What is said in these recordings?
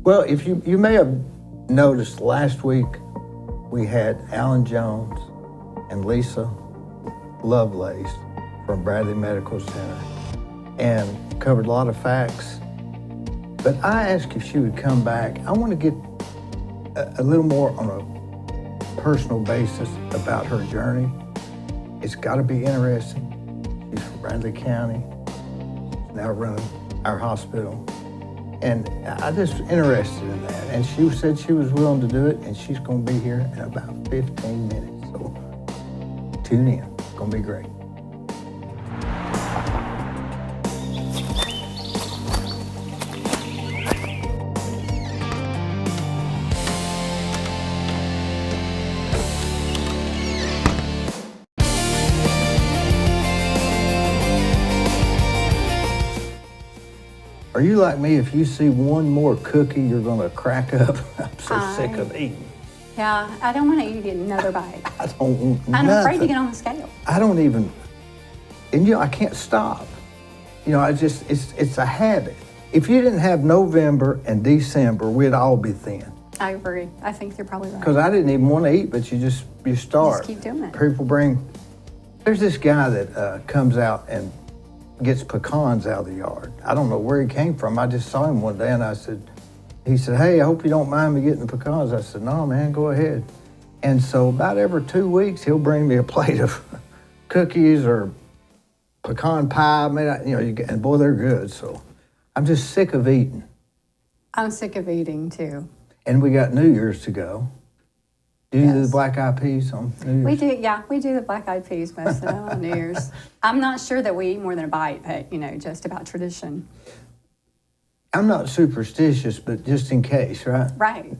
Well, if you may have noticed last week we had Alan Jones and Lisa Lovelace from Bradley Medical Center and covered a lot of facts. But I asked if she would come back. I want to get a little more on a personal basis about her journey. It's got to be interesting. She's from Bradley County. She's now running our hospital. And I just interested in that. And she said she was willing to do it, and she's going to be here in about 15 minutes. So tune in. It's going to be great. Are you like me? If you see one more cookie, you're going to crack up. I'm so sick of eating. Yeah, I don't want to eat another bite. I don't want I'm nothing. afraid to get on the scale. I don't even, and I can't stop. It's a habit. If you didn't have November and December, we'd all be thin. I agree. I think you're probably right. Because I didn't even want to eat, but you start. Just keep doing it. There's this guy that comes out and gets pecans out of the yard. I don't know where he came from. I just saw him one day and he said, hey, I hope you don't mind me getting the pecans. I said, no, man, go ahead. And so about every 2 weeks, he'll bring me a plate of cookies or pecan pie. And boy, they're good. So I'm just sick of eating. I'm sick of eating too. And we got New Year's to go. Do you do the Yes. black eyed peas on New Year's? We do the black eyed peas most of the time on New Year's. I'm not sure that we eat more than a bite, but just about tradition. I'm not superstitious, but just in case, right? Right.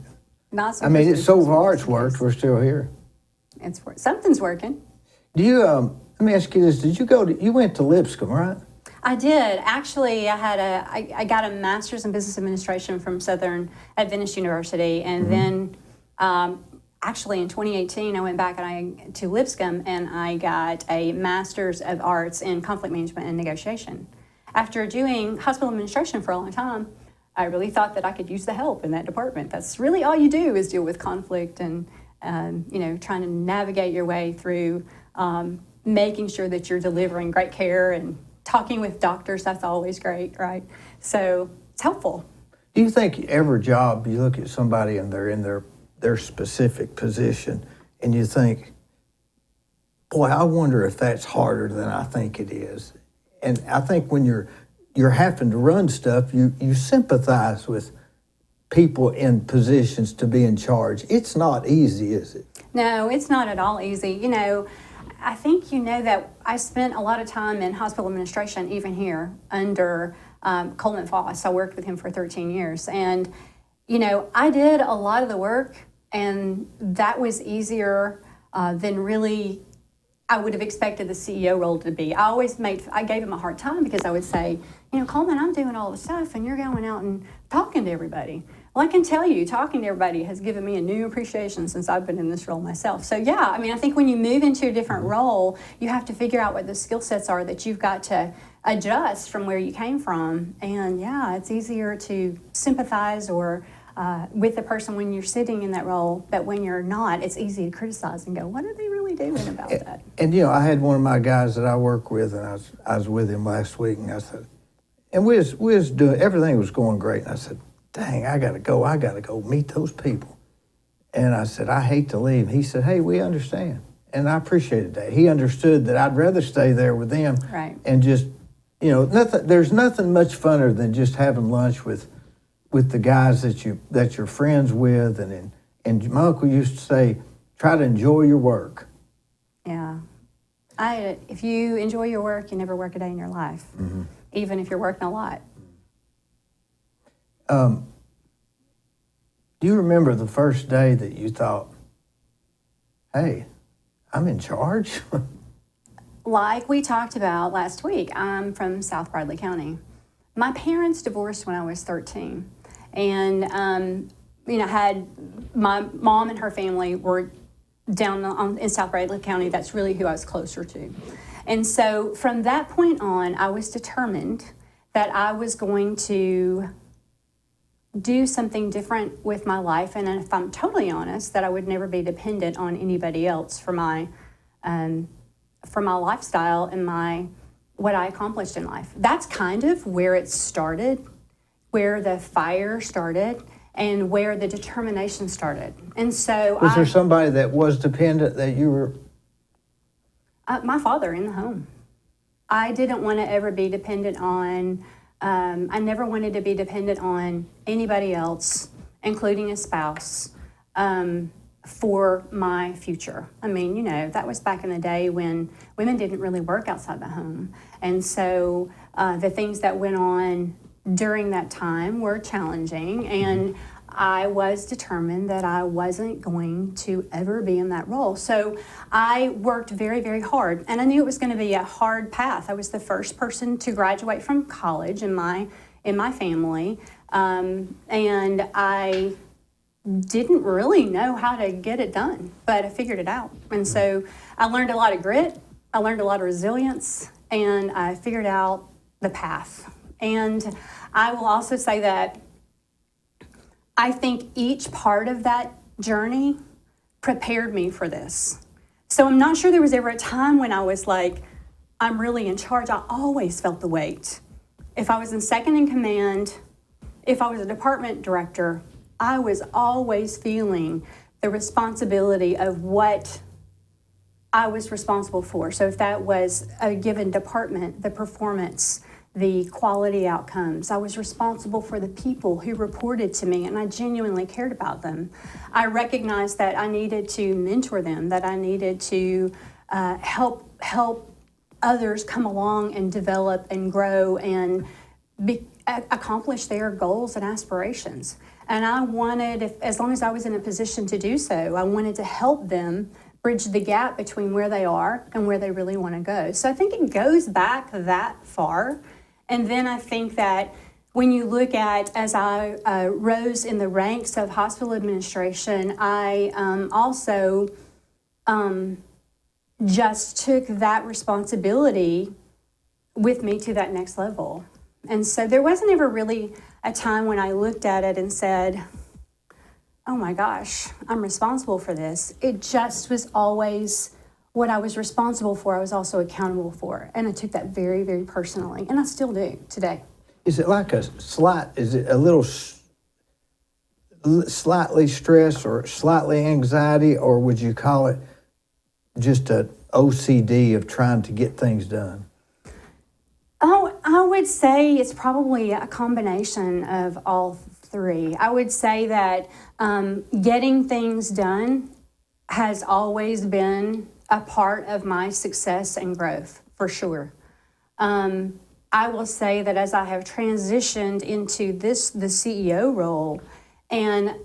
Not I mean, it's so far it's superstitious, worked. yes. We're still here. Something's working. Do you? Let me ask you this: did you you went to Lipscomb, right? I did. Actually, I got a master's in business administration from Southern Adventist University, and then actually in 2018, I went back to Lipscomb and I got a master's of arts in conflict management and negotiation. After doing hospital administration for a long time, I really thought that I could use the help in that department. That's really all you do is deal with conflict and trying to navigate your way through making sure that you're delivering great care and talking with doctors. That's always great, right? So it's helpful. Do you think every job you look at somebody and they're in their specific position and you think, boy, I wonder if that's harder than I think it is. And I think when you're having to run stuff, you sympathize with people in positions to be in charge. It's not easy, is it? No, it's not at all easy. I think that I spent a lot of time in hospital administration, even here under Coleman Foss. I worked with him for 13 years. And, I did a lot of the work, and that was easier than really I would have expected the CEO role to be. I gave him a hard time because I would say, Coleman, I'm doing all the stuff and you're going out and talking to everybody. Well, I can tell you, talking to everybody has given me a new appreciation since I've been in this role myself. So yeah, I think when you move into a different role, you have to figure out what the skill sets are that you've got to adjust from where you came from. And yeah, it's easier to sympathize or with the person when you're sitting in that role, but when you're not, it's easy to criticize and go, what are they really doing about that? And I had one of my guys that I work with, and I was with him last week, and I said, and we was doing, everything was going great, and I said, dang, I gotta go meet those people. And I said, I hate to leave. He said, hey, we understand. And I appreciated that. He understood that I'd rather stay there with them Right. and just, there's nothing much funner than just having lunch with the guys that you're friends with, and my uncle used to say, try to enjoy your work. Yeah. If you enjoy your work, you never work a day in your life, even if you're working a lot. Do you remember the first day that you thought, hey, I'm in charge? Like we talked about last week, I'm from South Bradley County. My parents divorced when I was 13. And, had my mom and her family were down in South Bradley County. That's really who I was closer to. And so from that point on, I was determined that I was going to do something different with my life. And if I'm totally honest, that I would never be dependent on anybody else for my lifestyle and what I accomplished in life. That's kind of where it started, where the fire started, and where the determination started. And so Was there somebody that was dependent that you were? My father in the home. I didn't want to ever be dependent on, I never wanted to be dependent on anybody else, including a spouse, for my future. I mean, you know, that was back in the day when women didn't really work outside the home. And so the things that went on during that time were challenging, and I was determined that I wasn't going to ever be in that role. So I worked very, very hard, and I knew it was going to be a hard path. I was the first person to graduate from college in my family, and I didn't really know how to get it done, but I figured it out. And so I learned a lot of grit, I learned a lot of resilience, and I figured out the path. And I will also say that I think each part of that journey prepared me for this. So I'm not sure there was ever a time when I was like, I'm really in charge. I always felt the weight. If I was in second in command, if I was a department director, I was always feeling the responsibility of what I was responsible for. So if that was a given department, the performance, the quality outcomes, I was responsible for the people who reported to me, and I genuinely cared about them. I recognized that I needed to mentor them, that I needed to help others come along and develop and grow and accomplish their goals and aspirations. And I wanted, as long as I was in a position to do so, I wanted to help them bridge the gap between where they are and where they really want to go. So I think it goes back that far. And then I think that when you look at, as I rose in the ranks of hospital administration, I also just took that responsibility with me to that next level. And so there wasn't ever really a time when I looked at it and said, oh my gosh, I'm responsible for this. It just was always what I was responsible for, I was also accountable for. And I took that very, very personally. And I still do today. Is it like is it a little slightly stress or slightly anxiety, or would you call it just an OCD of trying to get things done? Oh, I would say it's probably a combination of all three. I would say that getting things done has always been a part of my success and growth, for sure. I will say that as I have transitioned into the CEO role, and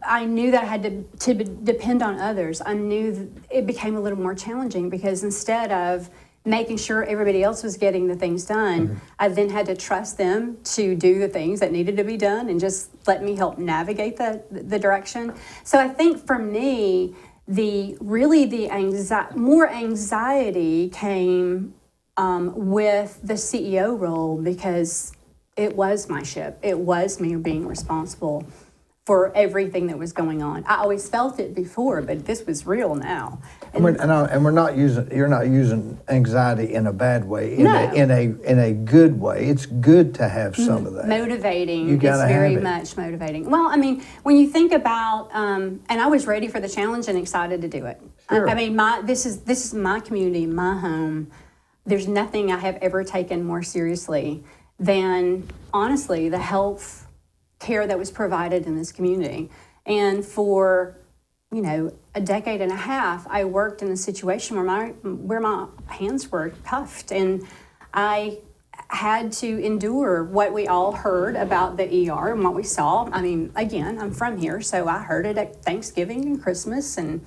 I knew that I had to depend on others, I knew it became a little more challenging, because instead of making sure everybody else was getting the things done, I then had to trust them to do the things that needed to be done and just let me help navigate the direction. So I think for me, more anxiety came with the CEO role, because it was my ship. It was me being responsible for everything that was going on. I always felt it before, but this was real now. You're not using anxiety in a bad way, in a good way. It's good to have some of that. Motivating. It's very much motivating. Well, I mean, when you think about, and I was ready for the challenge and excited to do it. Sure. I mean, this is my community, my home. There's nothing I have ever taken more seriously than, honestly, the health care that was provided in this community. And for, a decade and a half, I worked in a situation where my hands were cuffed, and I had to endure what we all heard about the ER and what we saw. I mean, again, I'm from here, so I heard it at Thanksgiving and Christmas and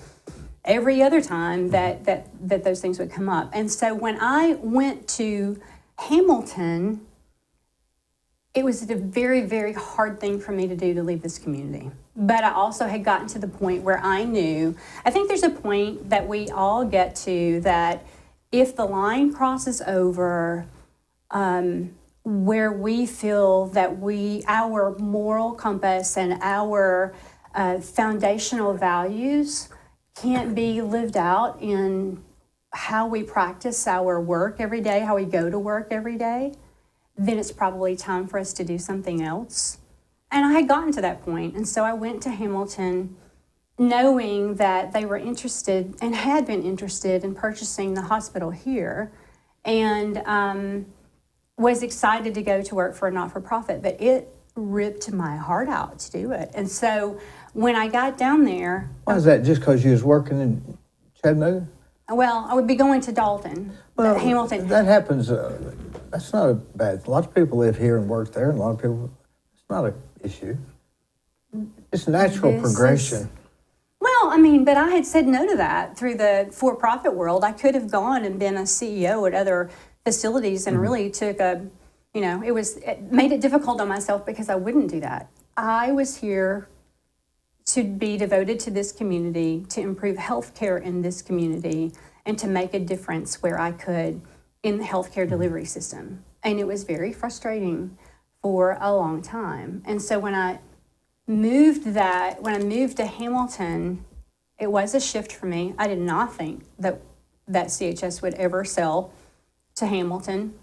every other time that those things would come up. And so when I went to Hamilton, it was a very, very hard thing for me to do, to leave this community. But I also had gotten to the point where I think there's a point that we all get to, that if the line crosses over, where we feel that our moral compass and our foundational values can't be lived out in how we practice our work every day, how we go to work every day, then it's probably time for us to do something else. And I had gotten to that point, and so I went to Hamilton knowing that they were interested and had been interested in purchasing the hospital here, and was excited to go to work for a not-for-profit, but it ripped my heart out to do it. And so when I got down there... Why is that, just because you was working in Chattanooga? Well, I would be going to Dalton, Hamilton. That happens. That's not a bad... A lot of people live here and work there, and a lot of people... It's not an issue. It's natural progression. Well, I mean, but I had said no to that through the for-profit world. I could have gone and been a CEO at other facilities and really took it made it difficult on myself because I wouldn't do that. I was here to be devoted to this community, to improve healthcare in this community, and to make a difference where I could in the healthcare delivery system. And it was very frustrating for a long time. And so when I moved to Hamilton, it was a shift for me. I did not think that CHS would ever sell to Hamilton.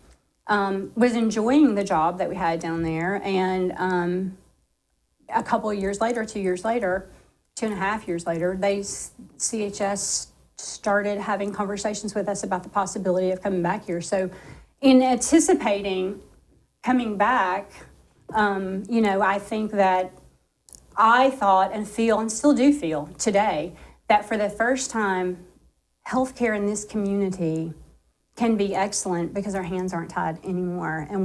Was enjoying the job that we had down there, and a couple of years later, 2 years later, 2.5 years later, CHS started having conversations with us about the possibility of coming back here. So in anticipating coming back, I think that I thought and feel, and still do feel today, that for the first time, healthcare in this community can be excellent because our hands aren't tied anymore. And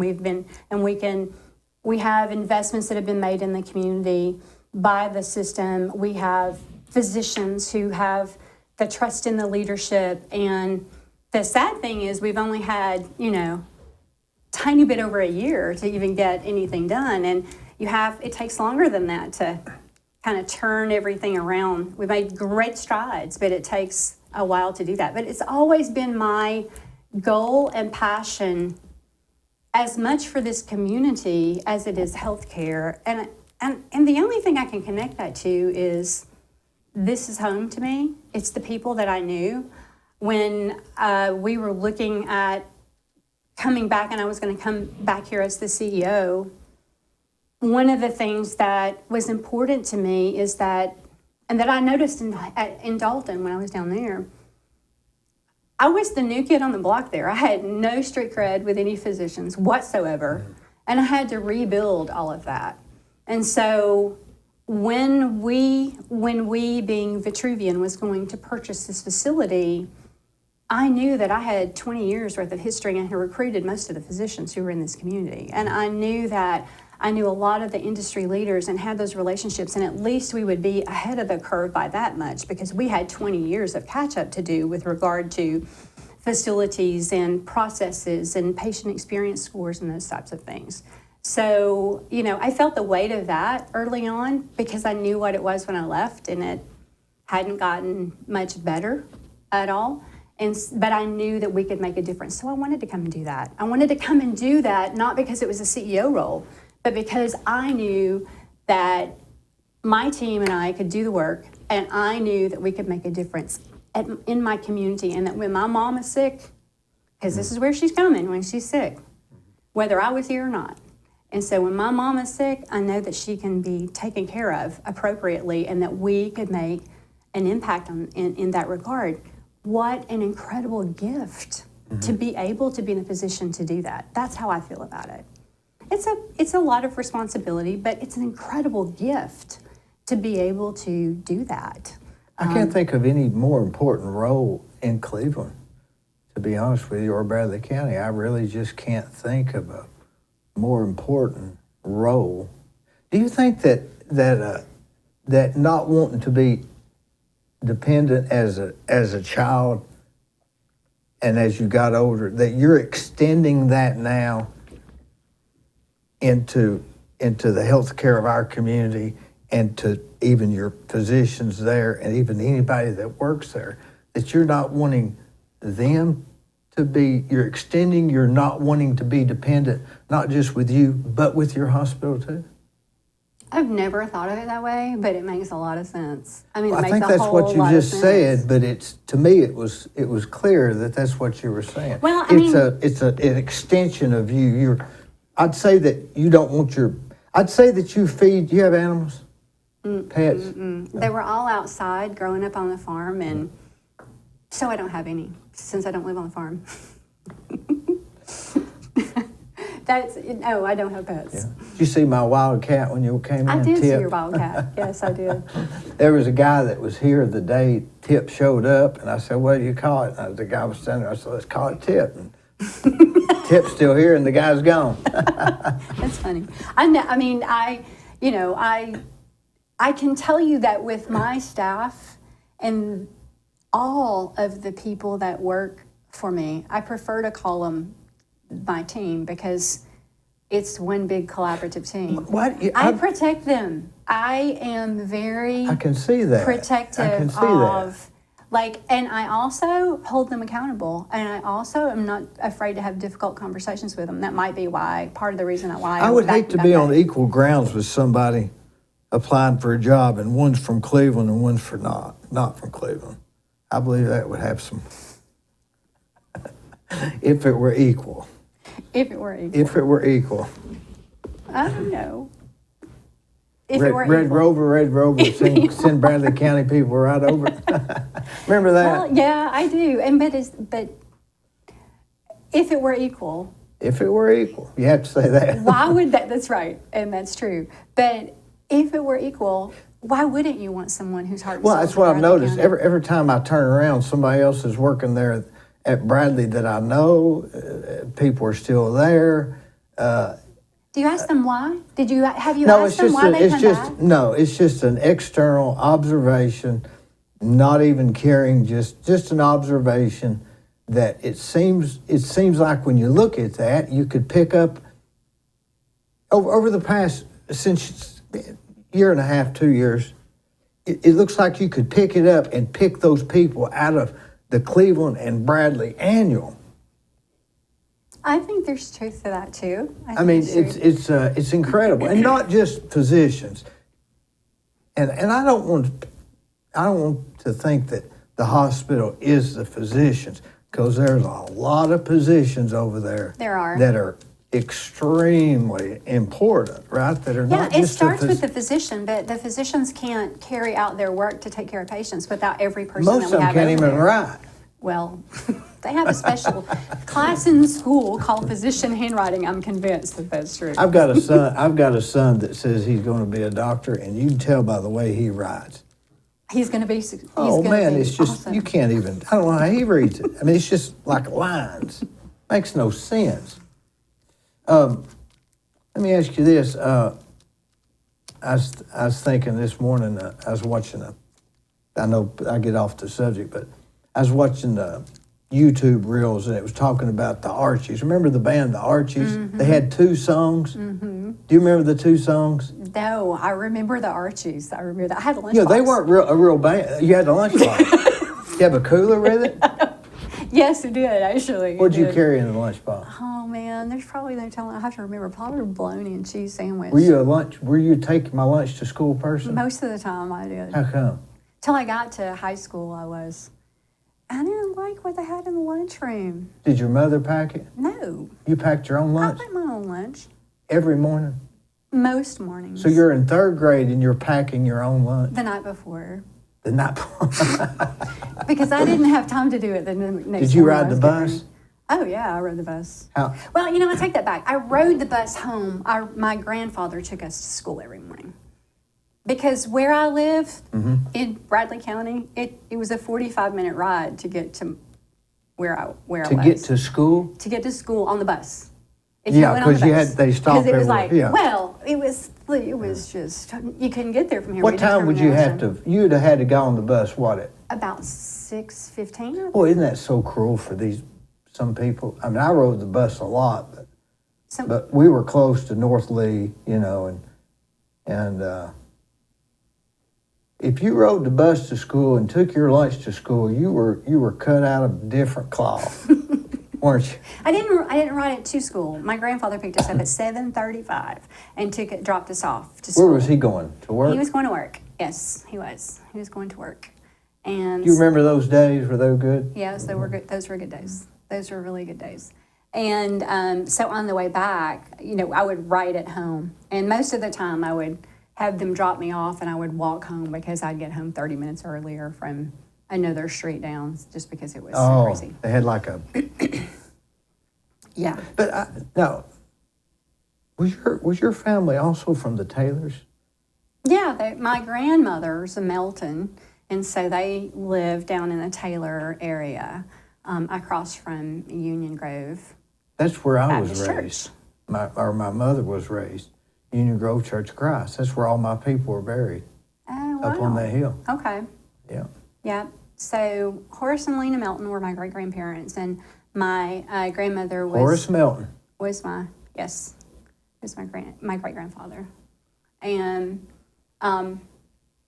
we have investments that have been made in the community by the system. We have physicians who have the trust in the leadership. And the sad thing is we've only had, tiny bit over a year to even get anything done. And it takes longer than that to kind of turn everything around. We've made great strides, but it takes a while to do that. But it's always been my goal and passion, as much for this community as it is healthcare. And the only thing I can connect that to is this is home to me. It's the people that I knew. When we were looking at coming back and I was going to come back here as the CEO, one of the things that was important to me is that, and that I noticed in Dalton when I was down there, I was the new kid on the block there. I had no street cred with any physicians whatsoever, and I had to rebuild all of that. And so when we being Vitruvian was going to purchase this facility, I knew that I had 20 years worth of history and had recruited most of the physicians who were in this community. And I knew that I knew a lot of the industry leaders and had those relationships, and at least we would be ahead of the curve by that much because we had 20 years of catch-up to do with regard to facilities and processes and patient experience scores and those types of things. So, I felt the weight of that early on because I knew what it was when I left, and it hadn't gotten much better at all. But I knew that we could make a difference. So I wanted to come and do that. I wanted to come and do that, not because it was a CEO role, but because I knew that my team and I could do the work, and I knew that we could make a difference in my community, and that when my mom is sick, because this is where she's coming when she's sick, whether I was here or not. And so when my mom is sick, I know that she can be taken care of appropriately and that we could make an impact in that regard. What an incredible gift to be able to be in a position to do that. That's how I feel about it. It's a lot of responsibility, but it's an incredible gift to be able to do that. I can't think of any more important role in Cleveland, to be honest with you, or Bradley County. I really just can't think of a more important role. Do you think that not wanting to be dependent as a child and as you got older, that you're extending that now into the health care of our community and to even your physicians there and even anybody that works there, that you're not wanting them you're extending your not wanting to be dependent, not just with you, but with your hospital too? I've never thought of it that way, but it makes a lot of sense. I mean, Well, it I makes think a that's whole what you lot just of sense. said, but to me it was clear that that's what you were saying. Well, I mean, it's an extension of you. I'd say that you don't want I'd say that you have animals, pets. they were all outside growing up on the farm, and so I don't have any since I don't live on the farm. No, I don't have pets. Yeah. Did you see my wild cat when you came in? I did see Tip? your wildcat. Yes, I did. There was a guy that was here the day Tip showed up, and I said, "What do you call it?" And the guy was standing there. I said, "Let's call it Tip." And Tip's still here, and the guy's gone. That's funny. I know. I mean, I can tell you that with my staff and all of the people that work for me, I prefer to call them my team because it's one big collaborative team. What? I protect them. I am very I can see that. protective I can see of and I also hold them accountable, and I also am not afraid to have difficult conversations with them. That might be part of the reason why I would hate to be on equal grounds with somebody applying for a job, and one's from Cleveland and one's not from Cleveland. I believe that would have some. If it were equal. If it were equal. If it were equal. I don't know. If Red, it were Red equal. Rover, send Bradley County people right over. Remember that? Well, yeah, I do. But if it were equal. If it were equal, you have to say that. Why would that? That's right, and that's true. But if it were equal, why wouldn't you want someone whose heart? Well, that's what I've noticed. Every time I turn around, somebody else is working there at Bradley that I know. People are still there. Do you ask them why? Have you asked them why they come back? No, it's just an external observation, not even caring, just an observation that it seems like when you look at that, you could pick up over the past, since year and a half, 2 years, it looks like you could pick it up and pick those people out of the Cleveland and Bradley annual. I think there's truth to that too. I mean, it's incredible, and not just physicians. And I don't want to think that the hospital is the physicians, because there's a lot of positions over there. There are that are extremely important, right? That are not just. Yeah, it starts with the physician, but the physicians can't carry out their work to take care of patients without every person that we have. Most of them can't even write. Well, they have a special class in school called physician handwriting. I'm convinced that that's true. I've got a son that says he's going to be a doctor, and you can tell by the way he writes. He's going to be. It's just awesome. You can't even. I don't know how he reads it. I mean, it's just like lines. Makes no sense. Let me ask you this. I was thinking this morning. I was watching I know I get off the subject, but I was watching the YouTube reels, and it was talking about the Archies. Remember the band, the Archies? Mm-hmm. They had 2 songs. Mm-hmm. Do you remember the 2 songs? No, I remember the Archies. I remember that. I had a lunchbox. Yeah, they weren't a real band. You had the lunchbox. You have a cooler with it? Yes, it did, actually. What'd you carry in the lunchbox? Oh, man, there's probably no telling. I have to remember. Probably a bologna and cheese sandwich. Were you taking my lunch to school person? Most of the time I did. How come? Till I got to high school, I was. I didn't like what they had in the lunchroom. Did your mother pack it? No. You packed your own lunch? I packed my own lunch. Every morning? Most mornings. So you're in 3rd grade and you're packing your own lunch? The night before. The night before? Because I didn't have time to do it the next morning. Did you ride the bus? Oh, yeah, I rode the bus. How? Well, I take that back. I rode the bus home. My grandfather took us to school every morning. Because where I live in Bradley County, it was a 45-minute ride to get to where I was. To get to school? To get to school on the bus. Yeah, because they stopped everywhere. Because it was everywhere. it was just, you couldn't get there from here. What time would you have to, you'd have had to go on the bus, About 6:15. Boy, isn't that so cruel for some people? I mean, I rode the bus a lot, but we were close to North Lee, and if you rode the bus to school and took your lunch to school, you were cut out of different cloth. weren't you? I didn't ride it to school. My grandfather picked us up at 7:35 and dropped us off to school. Where was he going? To work? He was going to work. Yes, he was. He was going to work. And Do you remember those days? Were they good? yes, they were good. Those were good days. Those were really good days. And so on the way back, I would ride it home. And most of the time I would have them drop me off and I would walk home because I'd get home 30 minutes earlier from another street down just because it was so crazy. They had like a... Yeah. But now, was your family also from the Taylors? Yeah, my grandmother's a Melton, and so they live down in the Taylor area across from Union Grove. That's where I was Baptist raised. Church. My mother was raised. Union Grove Church of Christ. That's where all my people were buried. Oh, wow. Up on that hill. Okay. Yeah. Yeah. So Horace and Lena Melton were my great-grandparents, and my grandmother Horace Melton. was my great-grandfather. And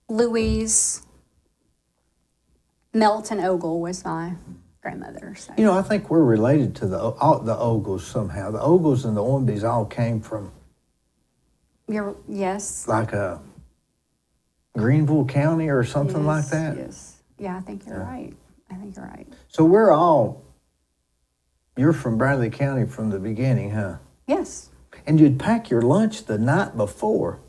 Louise Melton Ogle was my grandmother. So. I think we're related to the Ogles somehow. The Ogles and the Ormbys all came from Yes. like a Greenville County or something like that. Yes. Yeah, I think you're right. I think you're right. So you're from Bradley County from the beginning, huh? Yes. And you'd pack your lunch the night before.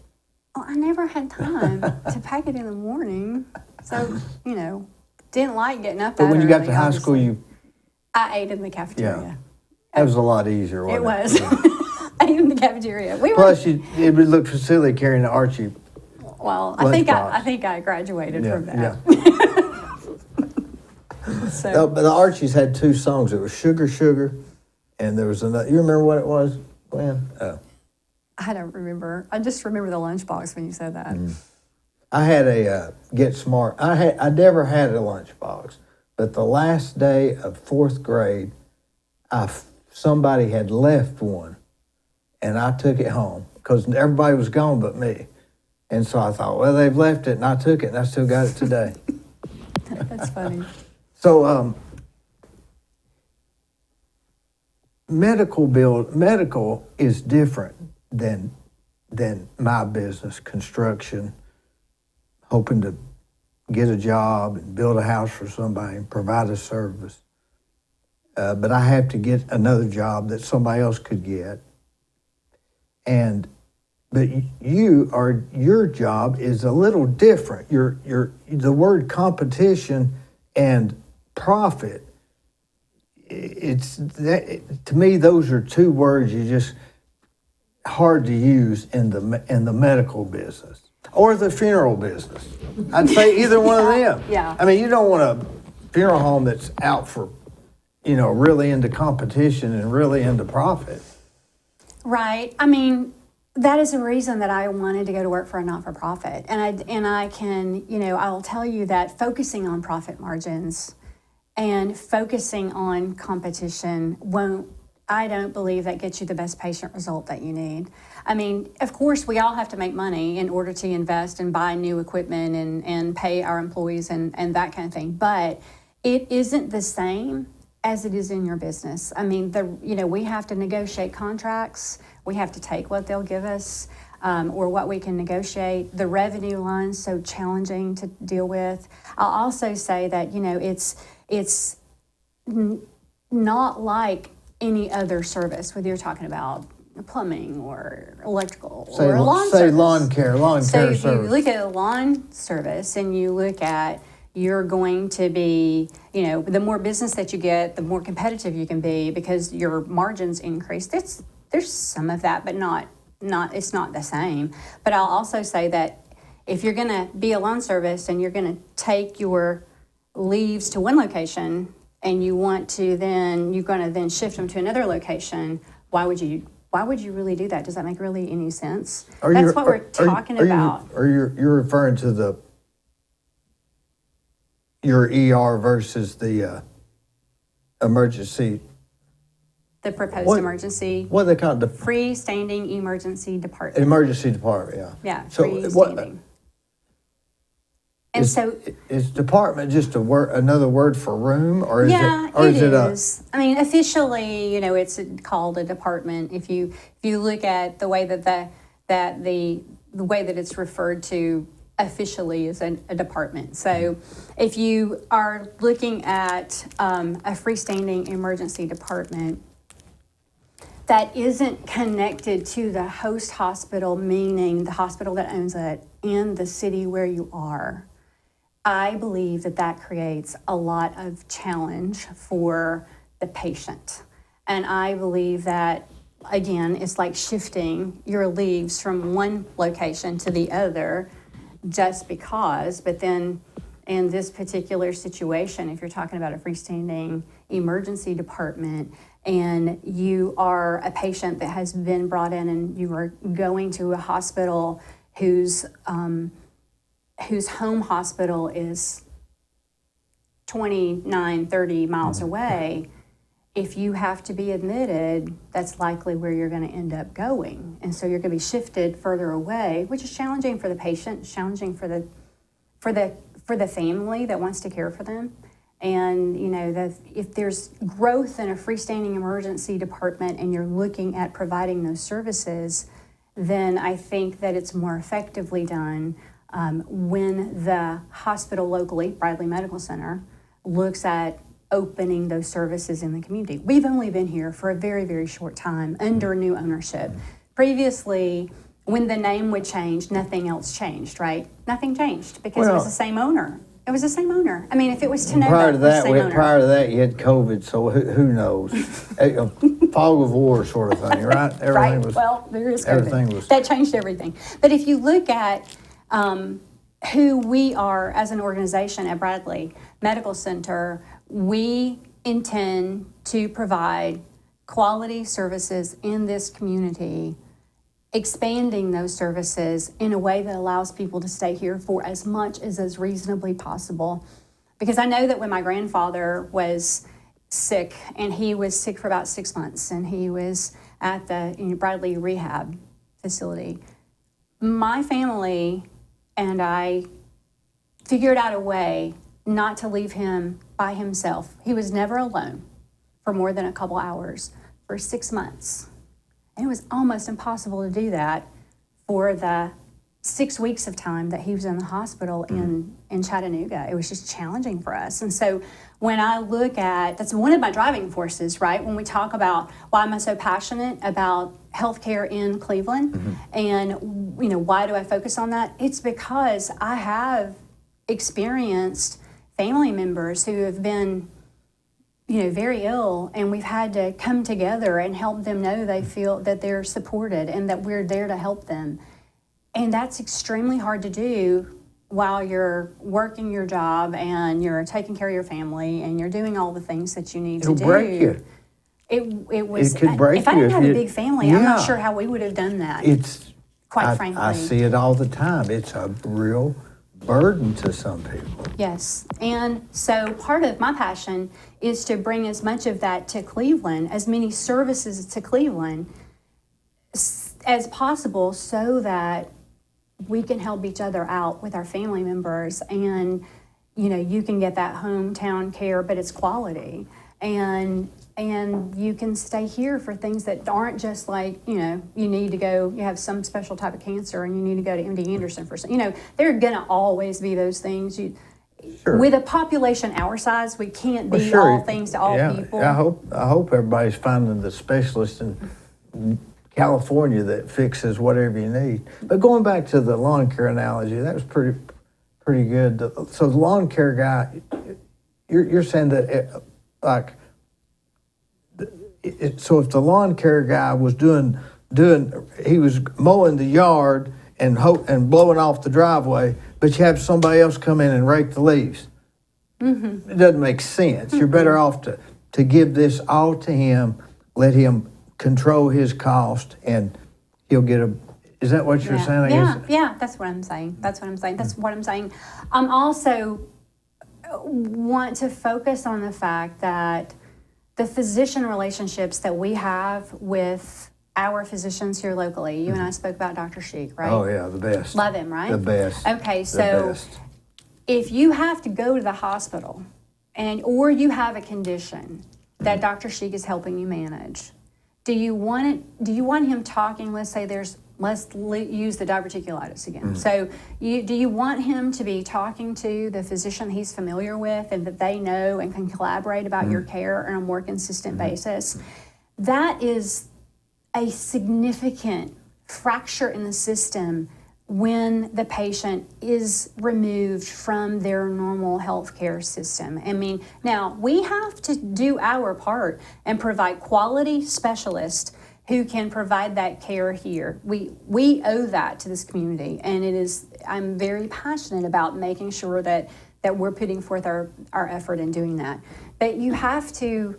Well, I never had time to pack it in the morning. So, didn't like getting up that But when you got early, to high school, obviously. I ate in the cafeteria. Yeah. That was a lot easier, wasn't It it? was. I ate in the cafeteria. Plus, it would look silly carrying the Archie. Well, lunchbox. I think I graduated from that. Yeah. So, But the Archies had two songs. It was Sugar, Sugar, and there was another. You remember what it was, Glenn? I don't remember. I just remember the lunchbox when you said that. I had a Get Smart. I never had a lunchbox, but the last day of fourth grade, somebody had left one, and I took it home because everybody was gone but me. And so I thought, well, they've left it, and I took it, and I still got it today. That's funny. So medical is different than my business, construction, hoping to get a job and build a house for somebody and provide a service. But I have to get another job that somebody else could get. But your job is a little different. The word competition and profit, to me, those are two words you just hard to use in the medical business or the funeral business. I'd say either one of them. Yeah. I mean, you don't want a funeral home that's out for, really into competition and really into profit. Right. I mean, that is the reason that I wanted to go to work for a not-for-profit. And I can, I'll tell you that focusing on profit margins and focusing on competition I don't believe that gets you the best patient result that you need. I mean, of course, we all have to make money in order to invest and buy new equipment and pay our employees and that kind of thing. But it isn't the same as it is in your business. I mean, we have to negotiate contracts. We have to take what they'll give us or what we can negotiate. The revenue line's so challenging to deal with. I'll also say that, it's not like any other service, whether you're talking about plumbing or electrical or lawn service. Say lawn care So if service. you look at a lawn service and you look at you're going to be, the more business that you get, the more competitive you can be because your margins increase. There's some of that, but not it's not the same. But I'll also say that if you're going to be a lawn service and you're going to take your leaves to one location and you're going to then shift them to another location, why would you really do that? Does that make really any sense? That's what we're talking about. Or you're referring to your ER versus the emergency. The proposed emergency. What do they call it? Freestanding emergency department. Emergency department, yeah. Yeah, So freestanding. And so, is department just another word for room, or is yeah, it, or it is it is. I mean, officially, it's called a department. If you look at the way that the way that it's referred to officially is a department. So, if you are looking at a freestanding emergency department that isn't connected to the host hospital, meaning the hospital that owns it and the city where you are, I believe that creates a lot of challenge for the patient. And I believe that, again, it's like shifting your leaves from one location to the other just because. But then in this particular situation, if you're talking about a freestanding emergency department and you are a patient that has been brought in and you are going to a hospital whose home hospital is 29, 30 miles away, if you have to be admitted, that's likely where you're going to end up going. And so you're going to be shifted further away, which is challenging for the patient, challenging for the family that wants to care for them. And, if there's growth in a freestanding emergency department and you're looking at providing those services, then I think that it's more effectively done when the hospital locally, Bradley Medical Center, looks at opening those services in the community. We've only been here for a very, very short time under new ownership. Previously, when the name would change, nothing else changed, right? Nothing changed because it was the same owner. It was the same owner. I mean, if it was Tanoga, prior to it was the that, same owner. prior to that, you had COVID, so who knows? A fog of war sort of thing, right? Right. Well, there is COVID. Everything was. That changed everything. But if you look at who we are as an organization at Bradley Medical Center, we intend to provide quality services in this community, expanding those services in a way that allows people to stay here for as much as is reasonably possible. Because I know that when my grandfather was sick, and he was sick for about 6 months, and he was at the Bradley Rehab facility, my family and I figured out a way not to leave him by himself. He was never alone for more than a couple hours for 6 months. And it was almost impossible to do that for the 6 weeks of time that he was in the hospital in Chattanooga. It was just challenging for us. And so when I look at, that's one of my driving forces, right? When we talk about why am I so passionate about healthcare in Cleveland and, why do I focus on that? It's because I have experienced family members who have been very ill, and we've had to come together and help them know they feel that they're supported and that we're there to help them. And that's extremely hard to do while you're working your job and you're taking care of your family and you're doing all the things that you need to do. It'll break you. It was. It could break if I you didn't if have a you- big family, I'm not Yeah. sure how we would have done that. Quite frankly. I see it all the time. It's a real burden to some people. Yes. And so part of my passion is to bring as much of that to Cleveland, as many services to Cleveland as possible, so that we can help each other out with our family members, and you can get that hometown care, but it's quality, and you can stay here for things that aren't just like you need to go, you have some special type of cancer and you need to go to MD Anderson for some, there are gonna always be those things. Sure. With a population our size, we can't be Sure. all things to all people. I hope everybody's finding the specialist in California that fixes whatever you need. But going back to the lawn care analogy, that was pretty good. So the lawn care guy, you're saying that so if the lawn care guy was doing he was mowing the yard and blowing off the driveway, but you have somebody else come in and rake the leaves. Mm-hmm. It doesn't make sense. Mm-hmm. You're better off to give this all to him, let him control his cost, and he'll get is that what you're saying? Yeah, that's what I'm saying. That's what I'm saying. I'm also want to focus on the fact that the physician relationships that we have with our physicians here locally, you and I spoke about Dr. Sheik, right? Oh, yeah, the best. Love him, right? The best. Okay, The so best. if you have to go to the hospital or you have a condition that Dr. Sheik is helping you manage, do you want him talking, let's use the diverticulitis again. So do you want him to be talking to the physician he's familiar with and that they know and can collaborate about your care on a more consistent basis? That is a significant fracture in the system when the patient is removed from their normal healthcare system. I mean, now we have to do our part and provide quality specialists who can provide that care here. We owe that to this community, and I'm very passionate about making sure that we're putting forth our effort in doing that. But you have to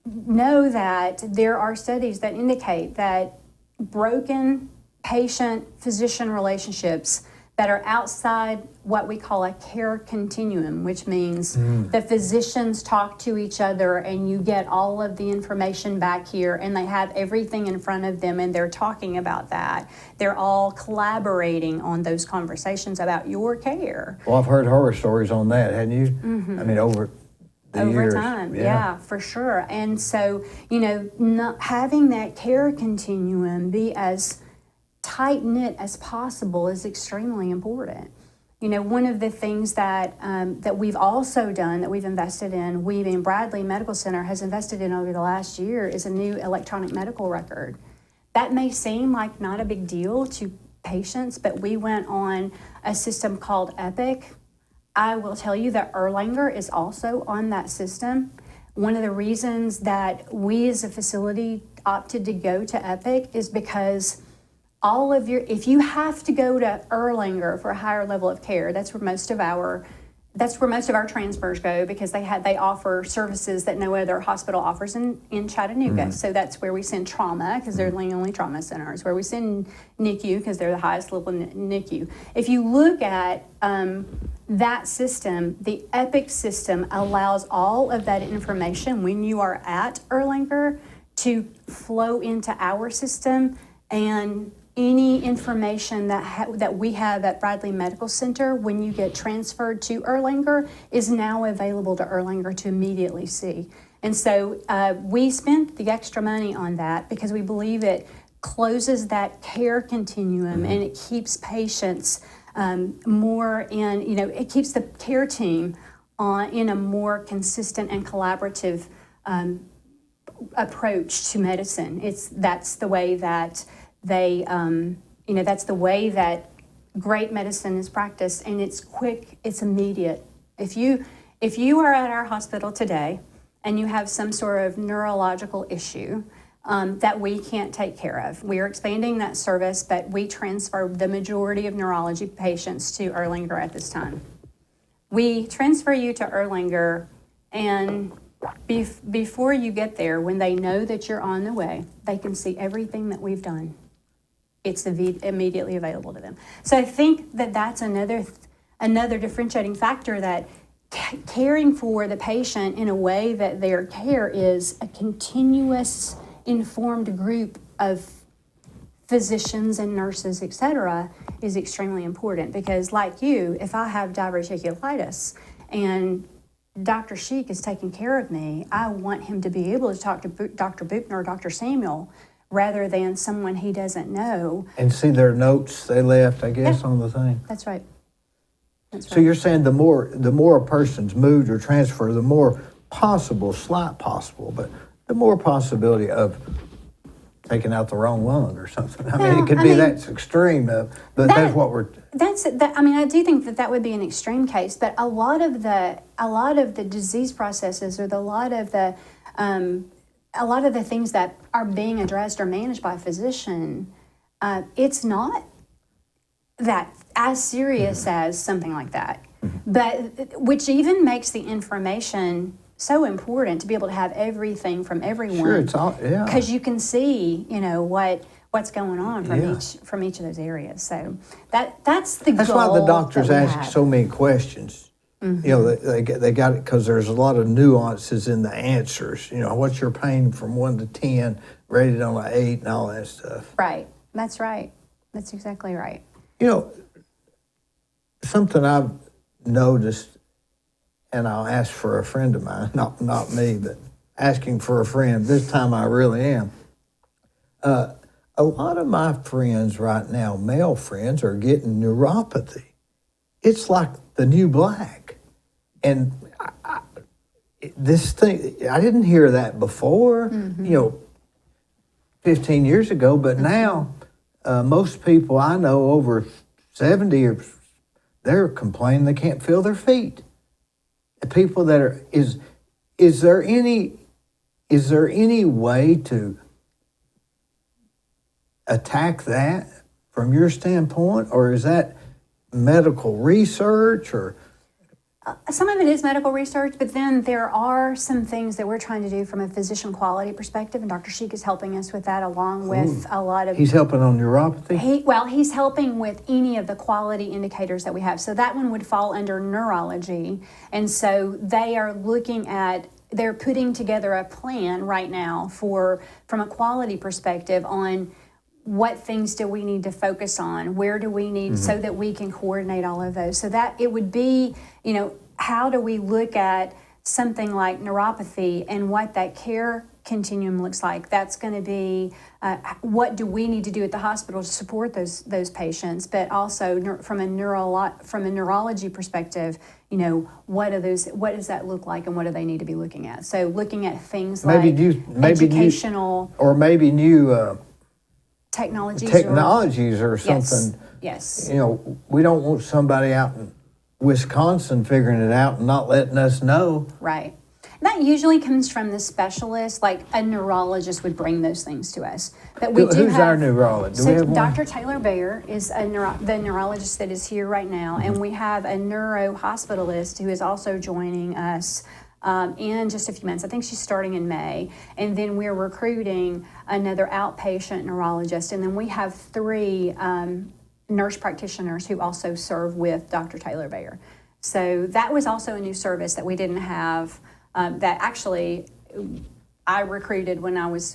know that there are studies that indicate that broken patient-physician relationships that are outside what we call a care continuum, which means the physicians talk to each other and you get all of the information back here and they have everything in front of them and they're talking about that. They're all collaborating on those conversations about your care. Well, I've heard horror stories on that, hadn't you? I mean, over the years. Time, yeah, for sure. And so, not having that care continuum be as tight-knit as possible is extremely important. One of the things that we've also done, that we've invested in, Bradley Medical Center has invested in over the last year, is a new electronic medical record. That may seem like not a big deal to patients, but we went on a system called Epic. I will tell you that Erlanger is also on that system. One of the reasons that we as a facility opted to go to Epic is because if you have to go to Erlanger for a higher level of care, that's where most of our transfers go, because they offer services that no other hospital offers in Chattanooga. So that's where we send trauma, because they're the only trauma centers, where we send NICU, because they're the highest level NICU. If you look at that system, the Epic system allows all of that information when you are at Erlanger to flow into our system, and any information that we have at Bradley Medical Center when you get transferred to Erlanger is now available to Erlanger to immediately see. And so we spent the extra money on that because we believe it closes that care continuum and it keeps patients more in, it keeps the care team in a more consistent and collaborative approach to medicine. That's the way that that's the way that great medicine is practiced, and it's quick, it's immediate. If you are at our hospital today and you have some sort of neurological issue that we can't take care of, we are expanding that service, but we transfer the majority of neurology patients to Erlanger at this time. We transfer you to Erlanger, and before you get there, when they know that you're on the way, they can see everything that we've done. It's immediately available to them. So I think that that's another differentiating factor, that caring for the patient in a way that their care is a continuous, informed group of physicians and nurses, et cetera, is extremely important. Because like you, if I have diverticulitis and Dr. Sheik is taking care of me, I want him to be able to talk to Dr. Buchner or Dr. Samuel rather than someone he doesn't know. And see their notes they left, I guess, on the thing. That's right. So you're saying the more a person's moved or transferred, the more slight possible, but the more possibility of taking out the wrong lung or something. I mean, it could be that extreme, but that's what we're... I do think that would be an extreme case, but a lot of the disease processes, or a lot of the things that are being addressed or managed by a physician, it's not that as serious as something like that. But which even makes the information so important, to be able to have everything from everyone. Sure, it's all, yeah. Because you can see, what's going on from each of those areas. So that's the goal. That's why the doctors ask so many questions. They got it because there's a lot of nuances in the answers. What's your pain from 1 to 10, rated on an 8, and all that stuff. Right. That's right. That's exactly right. Something I've noticed, and I'll ask for a friend of mine, not me, but asking for a friend. This time I really am. A lot of my friends right now, male friends, are getting neuropathy. It's like the new black. And this thing, I didn't hear that before, 15 years ago, but now most people I know over 70 they're complaining they can't feel their feet. The people that are, is there any way to attack that from your standpoint, or is that medical research, or? Some of it is medical research, but then there are some things that we're trying to do from a physician quality perspective, and Dr. Sheik is helping us with that along with a lot of... He's helping on neuropathy? He's helping with any of the quality indicators that we have. So that one would fall under neurology, and so they are looking at... They're putting together a plan right now from a quality perspective on what things do we need to focus on, where do we need, so that we can coordinate all of those. So that it would be, how do we look at something like neuropathy and what that care continuum looks like? That's going to be what do we need to do at the hospital to support those patients, but also from a neurology perspective, what does that look like, and what do they need to be looking at? So looking at things like educational new technologies or something. Yes. We don't want somebody out in Wisconsin figuring it out and not letting us know. Right. That usually comes from the specialist, like a neurologist would bring those things to us. But we Who's our neurologist? Do we have one? Dr. Taylor Bayer is the neurologist that is here right now, and we have a neurohospitalist who is also joining us in just a few months. I think she's starting in May. And then we're recruiting another outpatient neurologist. And then we have 3 nurse practitioners who also serve with Dr. Taylor Bayer. So that was also a new service that we didn't have, that actually I recruited when I was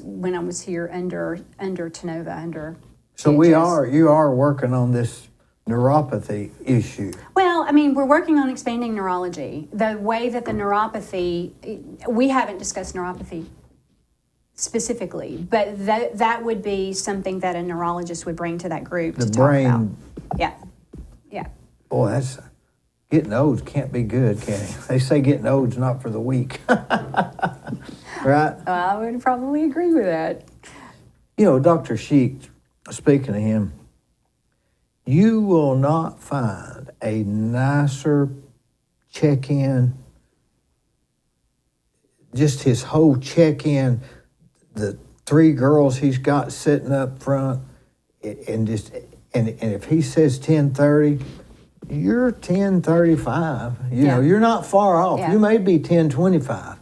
here under Tenova, So you are working on this neuropathy issue. Well, we're working on expanding neurology. The way that the neuropathy, we haven't discussed neuropathy specifically, but that would be something that a neurologist would bring to that group to talk about. Yeah. Boy, that's getting old can't be good, can it? They say getting old's not for the weak. Right? I would probably agree with that. Dr. Sheik, speaking of him, you will not find a nicer check-in, just his whole check-in, the 3 girls he's got sitting up front, and if he says 10:30, you're 10:35. You're not far off. Yeah. You may be 10:25,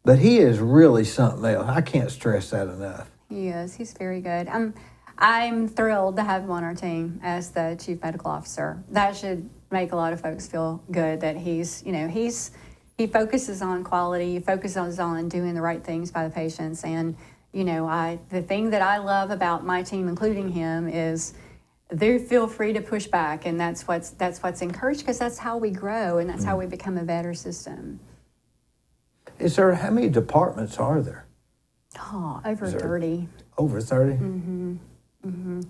but he is really something else. I can't stress that enough. He is. He's very good. I'm thrilled to have him on our team as the chief medical officer. That should make a lot of folks feel good that he focuses on quality, he focuses on doing the right things by the patients. And, the thing that I love about my team, including him, is they feel free to push back. And that's what's encouraged, because that's how we grow and that's how we become a better system. How many departments are there? Oh, over 30. Over 30? Mm-hmm. Mm-hmm.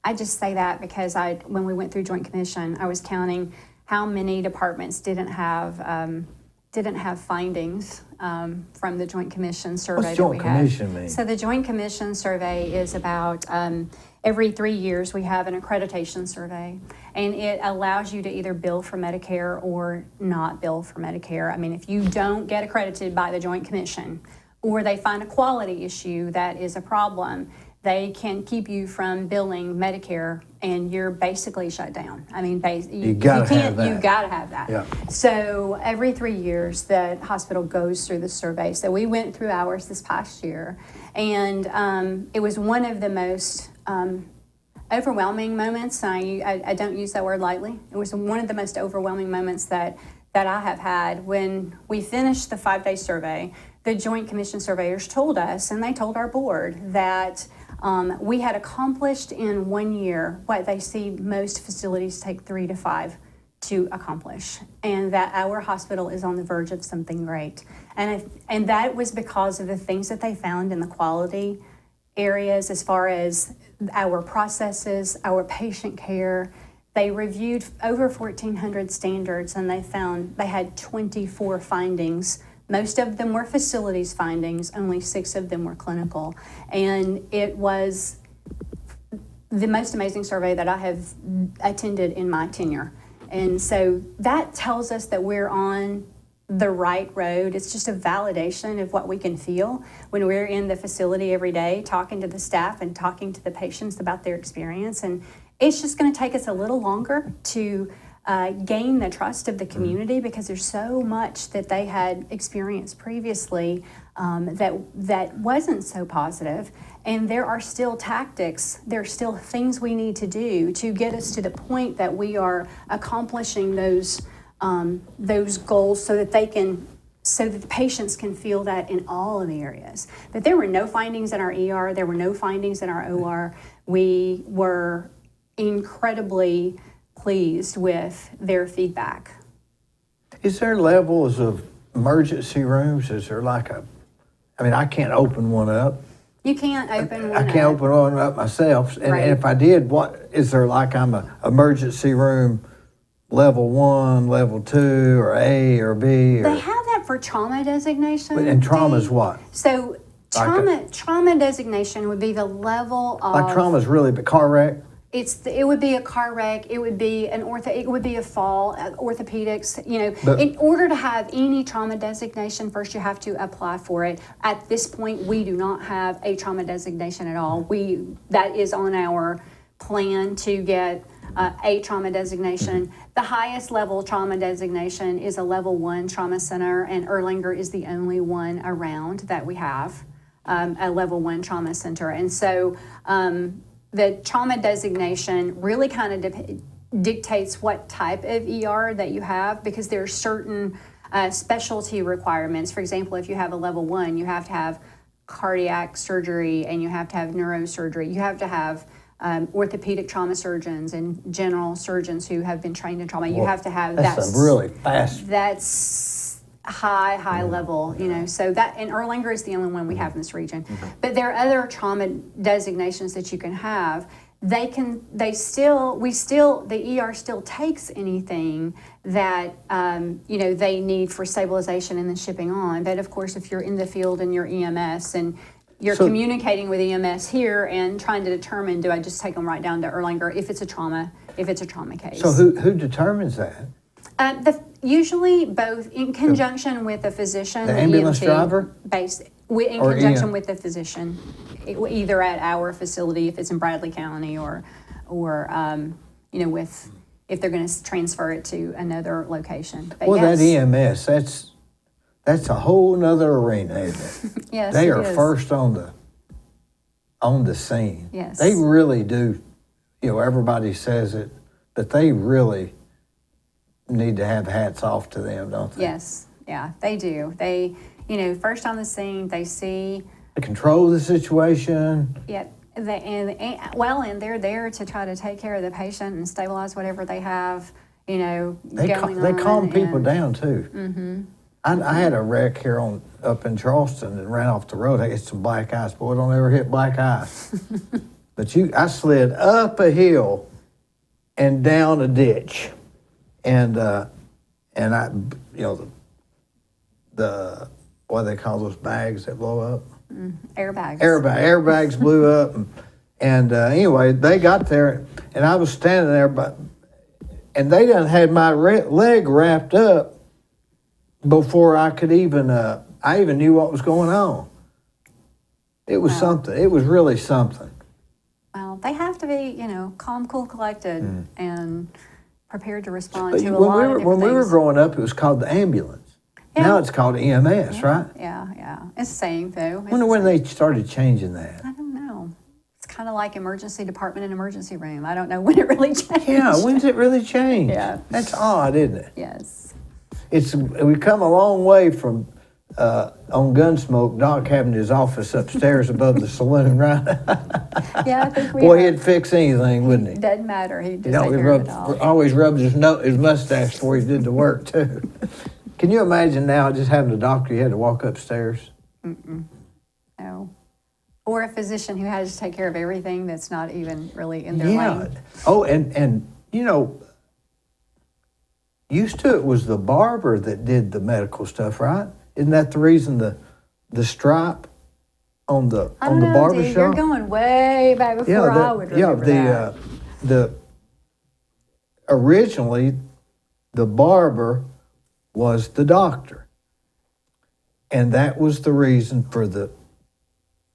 I just say that because when we went through Joint Commission, I was counting how many departments didn't have findings from the Joint Commission survey. What's Joint Commission mean? So the Joint Commission survey is about every 3 years we have an accreditation survey, and it allows you to either bill for Medicare or not bill for Medicare. If you don't get accredited by the Joint Commission, or they find a quality issue that is a problem, they can keep you from billing Medicare, and you're basically shut down. You gotta have that. Yeah. So every 3 years, the hospital goes through the survey. So we went through ours this past year, and it was one of the most overwhelming moments. I don't use that word lightly. It was one of the most overwhelming moments that I have had. When we finished the 5-day survey, the Joint Commission surveyors told us, and they told our board, that we had accomplished in 1 year what they see most facilities take 3 to 5 to accomplish, and that our hospital is on the verge of something great. And that was because of the things that they found in the quality areas as far as our processes, our patient care. They reviewed over 1,400 standards, and they had 24 findings. Most of them were facilities findings, only 6 of them were clinical. And it was the most amazing survey that I have attended in my tenure. And so that tells us that we're on the right road. It's just a validation of what we can feel when we're in the facility every day, talking to the staff and talking to the patients about their experience. And it's just going to take us a little longer to gain the trust of the community, because there's so much that they had experienced previously that wasn't so positive. And there are still tactics, there are still things we need to do to get us to the point that we are accomplishing those goals, so that the patients can feel that in all of the areas. But there were no findings in our ER, there were no findings in our OR. We were incredibly pleased with their feedback. Is there levels of emergency rooms? Is there I can't open one up. You can't open one I can't open one up myself. And Right. if I did, what is there I'm a emergency room level 1, level 2, or A or B? Or, They have that for trauma designation. and trauma's Dee. what? So trauma designation would be the level of Like trauma's really a car wreck? it would be a car wreck, it would be it would be a fall, orthopedics, But- in order to have any trauma designation, first you have to apply for it. At this point, we do not have a trauma designation at all. That is on our plan to get a trauma designation. The highest level trauma designation is a level 1 trauma center, and Erlanger is the only one around that we have, a level 1 trauma center. And so the trauma designation really kind of dictates what type of ER that you have, because there are certain specialty requirements. For example, if you have a level 1, you have to have cardiac surgery and you have to have neurosurgery. You have to have orthopedic trauma surgeons and general surgeons who have been trained in trauma. You have to have that's a really fast. That's high level, so that, and Erlanger is the only one we have in this region. But there are other trauma designations that you can have. The ER still takes anything that, they need for stabilization and then shipping on. But of course, if you're in the field and you're EMS and you're communicating with EMS here and trying to determine, do I just take them right down to Erlanger if it's a trauma case. So who determines that? Usually both in conjunction with a physician. The ambulance EMT, driver? In conjunction with the physician, either at our facility if it's in Bradley County or if they're going to transfer it to another location. But Well, yes, that EMS, that's a whole nother arena, isn't it? yes, They it are is. first on the scene. Yes. They really do. Everybody says it, but they really need to have hats off to them, don't they? Yes, yeah, they do. They, first on the scene, they see. They control the situation. Yeah, and they're there to try to take care of the patient and stabilize whatever they have, They going on. they calm people and- down too. Mm-hmm. I had a wreck here up in Charleston and ran off the road. I hit some black ice. Boy, don't ever hit black ice. But I slid up a hill and down a ditch, and I, the what do they call those bags that blow up? Airbags. Airbags blew up, and anyway, they got there, and I was standing there, and they done had my leg wrapped up before I could even, I even knew what was going on. It was something. It was really something. Well, they have to be, calm, cool, collected, and prepared to respond But to a lot of different when we were things. growing up, it was called the ambulance. Yeah. Now it's called EMS, right? Yeah. It's the same, though. I wonder when they started changing that. I don't know. It's kind of like emergency department and emergency room. I don't know when it really changed. Yeah, when did it really change? Yeah. That's odd, isn't it? Yes. We've come a long way from on Gunsmoke, Doc having his office upstairs above the saloon, right? Yeah, I think we Boy, are. he'd fix anything, wouldn't he? Doesn't matter. He just He take always care of it all. rubbed his mustache before he did the work, too. Can you imagine now just having a doctor you had to walk upstairs? No. Or a physician who has to take care of everything that's not even really in their Yeah. lane. Oh, and you know, used to it was the barber that did the medical stuff, right? Isn't that the reason the stripe on the I don't know, barber Dee, shop? you're going way back before I would remember that. the originally the barber was the doctor, and that was the reason for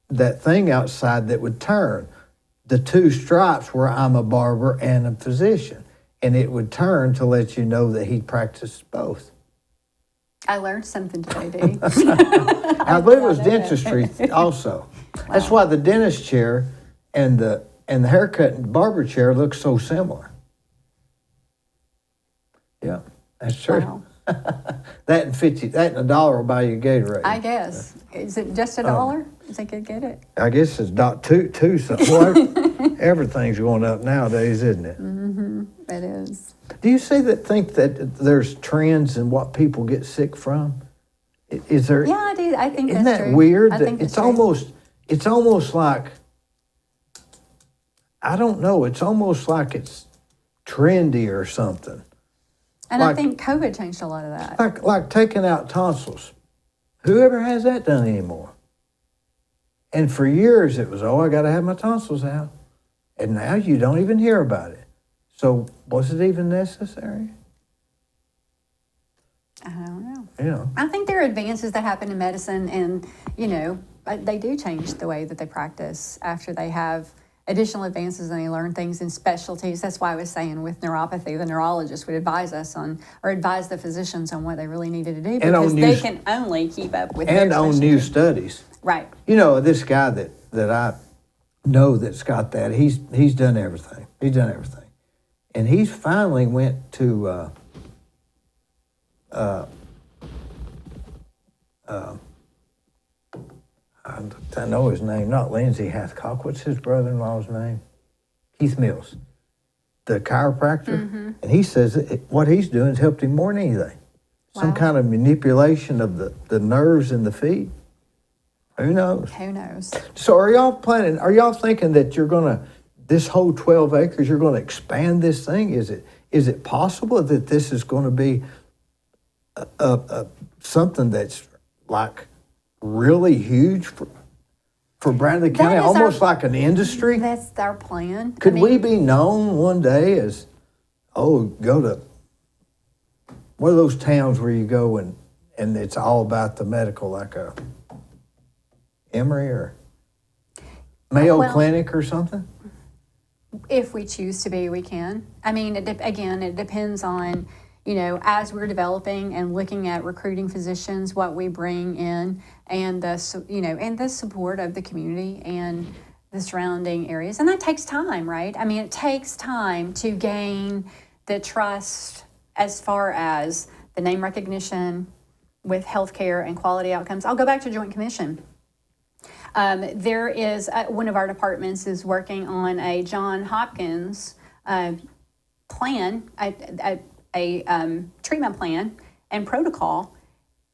that thing outside that would turn. The two stripes were I'm a barber and a physician, and it would turn to let you know that he practiced both. I learned something today, Dee. I believe it was dentistry also. That's why the dentist chair and the haircut and barber chair look so similar. Yeah, that's true. Wow. That and $1 will buy you a Gatorade. I guess. Is it just $1? You think you'd get it? I guess it's not two something. Well, everything's going up nowadays, isn't it? It is. Do you think that there's trends in what people get sick from? Is there? Yeah, I do. I think Isn't that's that true. weird? I That think that's it's true. almost like, I don't know. It's almost like it's trendy or something. And I like- think COVID changed a lot of that. Like taking out tonsils. Whoever has that done anymore? And for years it was, I got to have my tonsils out. And now you don't even hear about it. So was it even necessary? I don't know. You know. I think there are advances that happen in medicine, and they do change the way that they practice after they have additional advances and they learn things in specialties. That's why I was saying with neuropathy, the neurologist would advise the physicians on what they really needed to do, because they can only keep up with And their on specialty. new studies. Right. You know, this guy that I know that's got that, he's done everything. He's done everything. And he finally went to I know his name, not Lindsay Hathcock. What's his brother-in-law's name? Keith Mills, the chiropractor. And he says what he's doing has helped him more than anything. Some Wow. kind of manipulation of the nerves in the feet. Who knows? Who knows? So are y'all thinking that this whole 12 acres, you're going to expand this thing? Is it possible that this is going to be something that's like really huge for Bradley County, is almost our- like an industry? That's our plan. Could we be known one day as, go to one of those towns where you go and it's all about the medical, like a Emory or Mayo Well- Clinic or something? If we choose to be, we can. I mean, it depends on, as we're developing and looking at recruiting physicians, what we bring in, and the support of the community and the surrounding areas. And that takes time, right? I mean, it takes time to gain the trust as far as the name recognition with healthcare and quality outcomes. I'll go back to Joint Commission. There is one of our departments is working on a John Hopkins plan, a treatment plan and protocol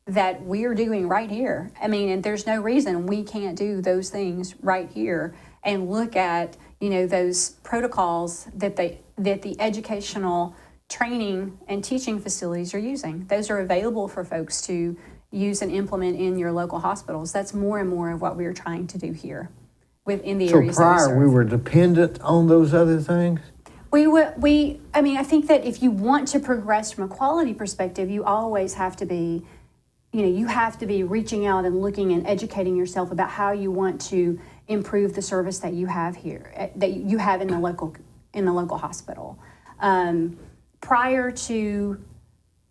that we're doing right here. I mean, and there's no reason we can't do those things right here and look at those protocols that the educational training and teaching facilities are using. Those are available for folks to use and implement in your local hospitals. That's more and more of what we're trying to do here within the So areas that we prior, serve. we were dependent on those other things? I think that if you want to progress from a quality perspective, you always have to be, you have to be reaching out and looking and educating yourself about how you want to improve the service that you have here, that you have in the local hospital. Prior to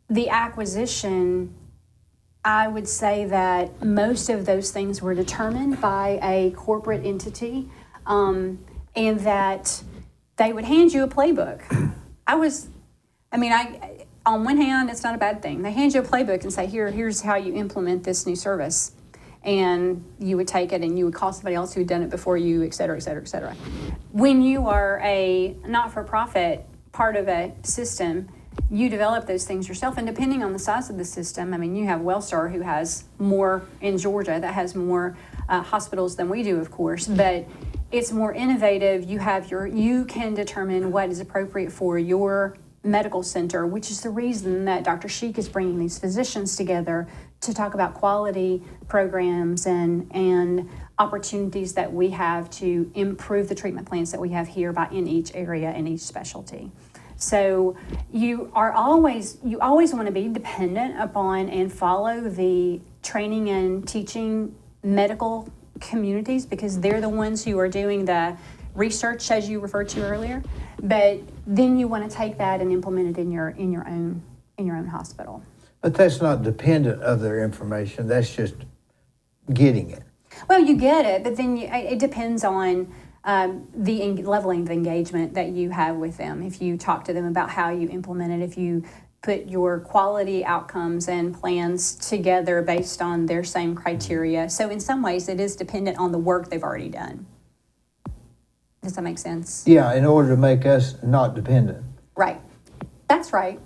the acquisition, I would say that most of those things were determined by a corporate entity, and on one hand, it's not a bad thing. They hand you a playbook and say, here's how you implement this new service. And you would take it and you would call somebody else who had done it before you, et cetera, et cetera, et cetera. When you are a not-for-profit part of a system, you develop those things yourself. And depending on the size of the system, I mean, you have Wellstar, who has more in Georgia, that has more hospitals than we do, of course, but it's more innovative. You can determine what is appropriate for your medical center, which is the reason that Dr. Sheik is bringing these physicians together to talk about quality programs and opportunities that we have to improve the treatment plans that we have here in each area and each specialty. So you always want to be dependent upon and follow the training and teaching medical communities, because they're the ones who are doing the research, as you referred to earlier. But then you want to take that and implement it in your own hospital. But that's not dependent of their information. That's just getting it. Well, you get it, but then it depends on the leveling of engagement that you have with them. If you talk to them about how you implement it, if you put your quality outcomes and plans together based on their same criteria. So in some ways, it is dependent on the work they've already done. Does that make sense? Yeah, in order to make us not dependent. Right. That's right.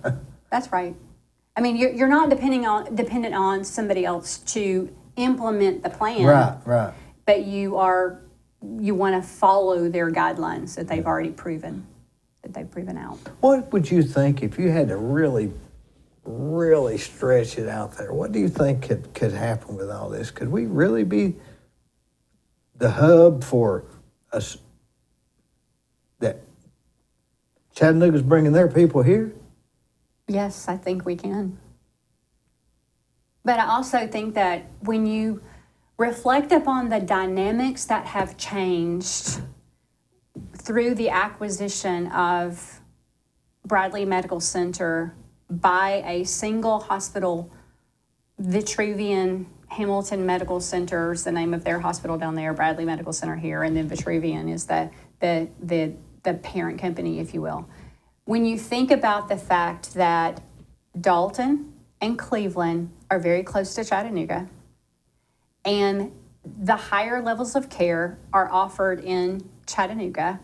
That's right. I mean, you're not dependent on somebody else to implement the plan. Right. But you want to follow their guidelines that they've already proven out. What would you think if you had to really, really stretch it out there? What do you think could happen with all this? Could we really be the hub for us? That Chattanooga's bringing their people here? Yes, I think we can. But I also think that when you reflect upon the dynamics that have changed through the acquisition of Bradley Medical Center by a single hospital, Vitruvian Hamilton Medical Center is the name of their hospital down there, Bradley Medical Center here, and then Vitruvian is the parent company, if you will. When you think about the fact that Dalton and Cleveland are very close to Chattanooga, and the higher levels of care are offered in Chattanooga,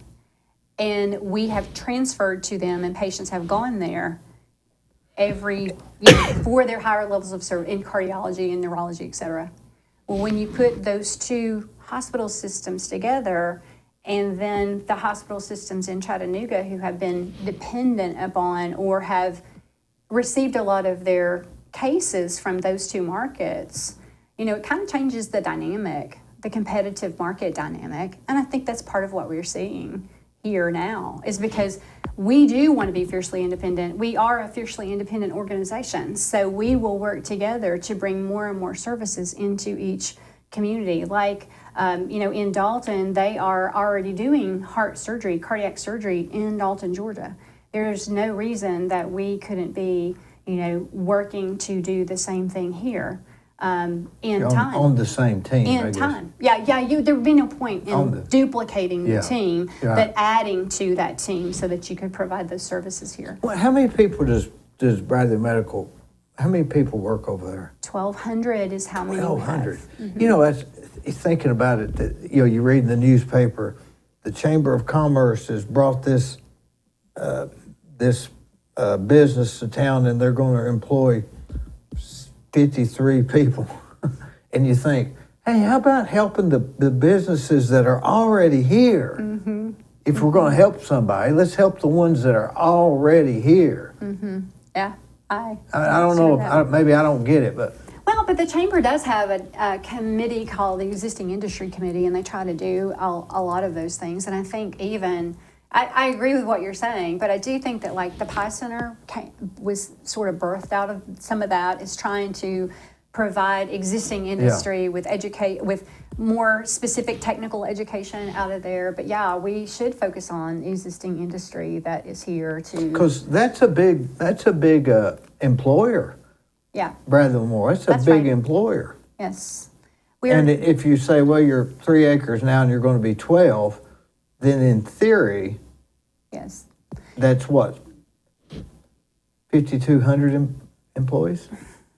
and we have transferred to them and patients have gone there for their higher levels of service in cardiology and neurology, et cetera. Well, when you put those two hospital systems together, and then the hospital systems in Chattanooga who have been dependent upon or have received a lot of their cases from those two markets, it kind of changes the dynamic, the competitive market dynamic. And I think that's part of what we're seeing here now, is because we do want to be fiercely independent. We are a fiercely independent organization. So we will work together to bring more and more services into each community. Like, in Dalton, they are already doing heart surgery, cardiac surgery in Dalton, Georgia. There's no reason that we couldn't be, working to do the same thing here in time. On the same team, in time. Yeah, there would be no point in duplicating the team, but adding to that team so that you could provide those services here. Well, how many people does Bradley Medical, how many people work over there? 1,200 is how many 1,200. Mm-hmm. That's thinking about it, that you read in the newspaper, the Chamber of Commerce has brought this business to town, and they're going to employ 53 people. And you think, hey, how about helping the businesses that are already here? Mm-hmm. If we're going to help somebody, let's help the ones that are already here. Mm-hmm. Yeah, I don't know, maybe I don't get it, but. Well, but the Chamber does have a committee called the Existing Industry Committee, and they try to do a lot of those things. And I think I agree with what you're saying, but I do think that like the Pie Center was sort of birthed out of some of that, is trying to provide existing industry with more specific technical education out of there. But yeah, we should focus on existing industry that is here to. Because that's a big employer. Yeah. Bradley Moore, that's a big employer. Yes. And if you say, well, you're 3 acres now and you're going to be 12, then in theory, yes, that's what? 5,200 employees?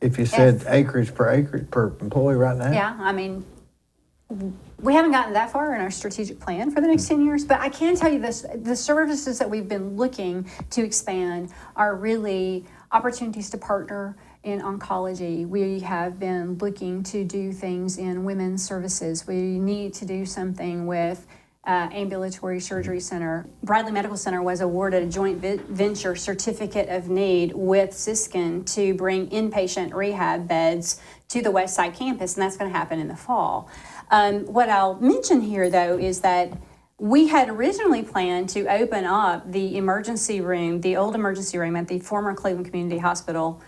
If you said Yes. acreage per employee right now? Yeah, I mean, we haven't gotten that far in our strategic plan for the next 10 years, but I can tell you this, the services that we've been looking to expand are really opportunities to partner in oncology. We have been looking to do things in women's services. We need to do something with ambulatory surgery center. Bradley Medical Center was awarded a joint venture certificate of need with Siskin to bring inpatient rehab beds to the West Side campus, and that's going to happen in the fall. What I'll mention here, though, is that we had originally planned to open up the emergency room, the old emergency room at the former Cleveland Community Hospital.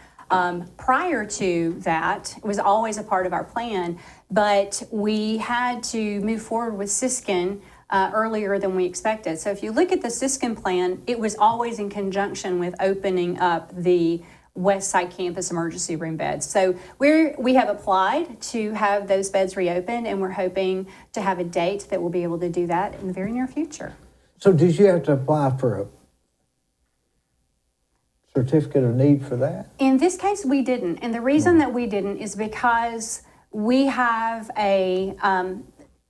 Prior to that, it was always a part of our plan, but we had to move forward with Siskin earlier than we expected. So if you look at the Siskin plan, it was always in conjunction with opening up the West Side campus emergency room beds. So we have applied to have those beds reopened, and we're hoping to have a date that we'll be able to do that in the very near future. So did you have to apply for a certificate of need for that? In this case, we didn't. And the reason that we didn't is because we have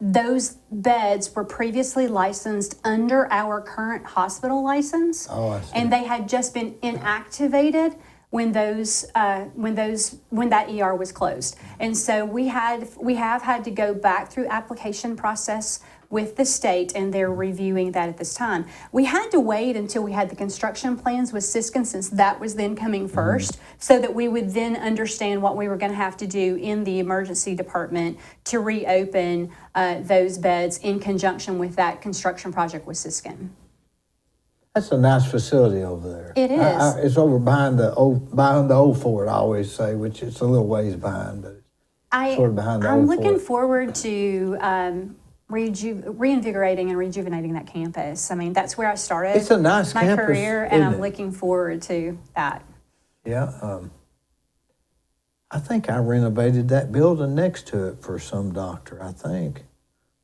those beds were previously licensed under our current hospital license. Oh, I see. And they had just been inactivated when that ER was closed. And so we have had to go back through application process with the state, and they're reviewing that at this time. We had to wait until we had the construction plans with Siskin, since that was then coming first, so that we would then understand what we were going to have to do in the emergency department to reopen those beds in conjunction with that construction project with Siskin. That's a nice facility over there. It is. It's over behind the old fort, I always say, which it's a little ways behind, but it's sort of behind the I'm old looking fort. forward to reinvigorating and rejuvenating that campus. I mean, that's where I started It's a nice my campus, career, and isn't I'm it? looking forward to that. Yeah. I think I renovated that building next to it for some doctor, I think.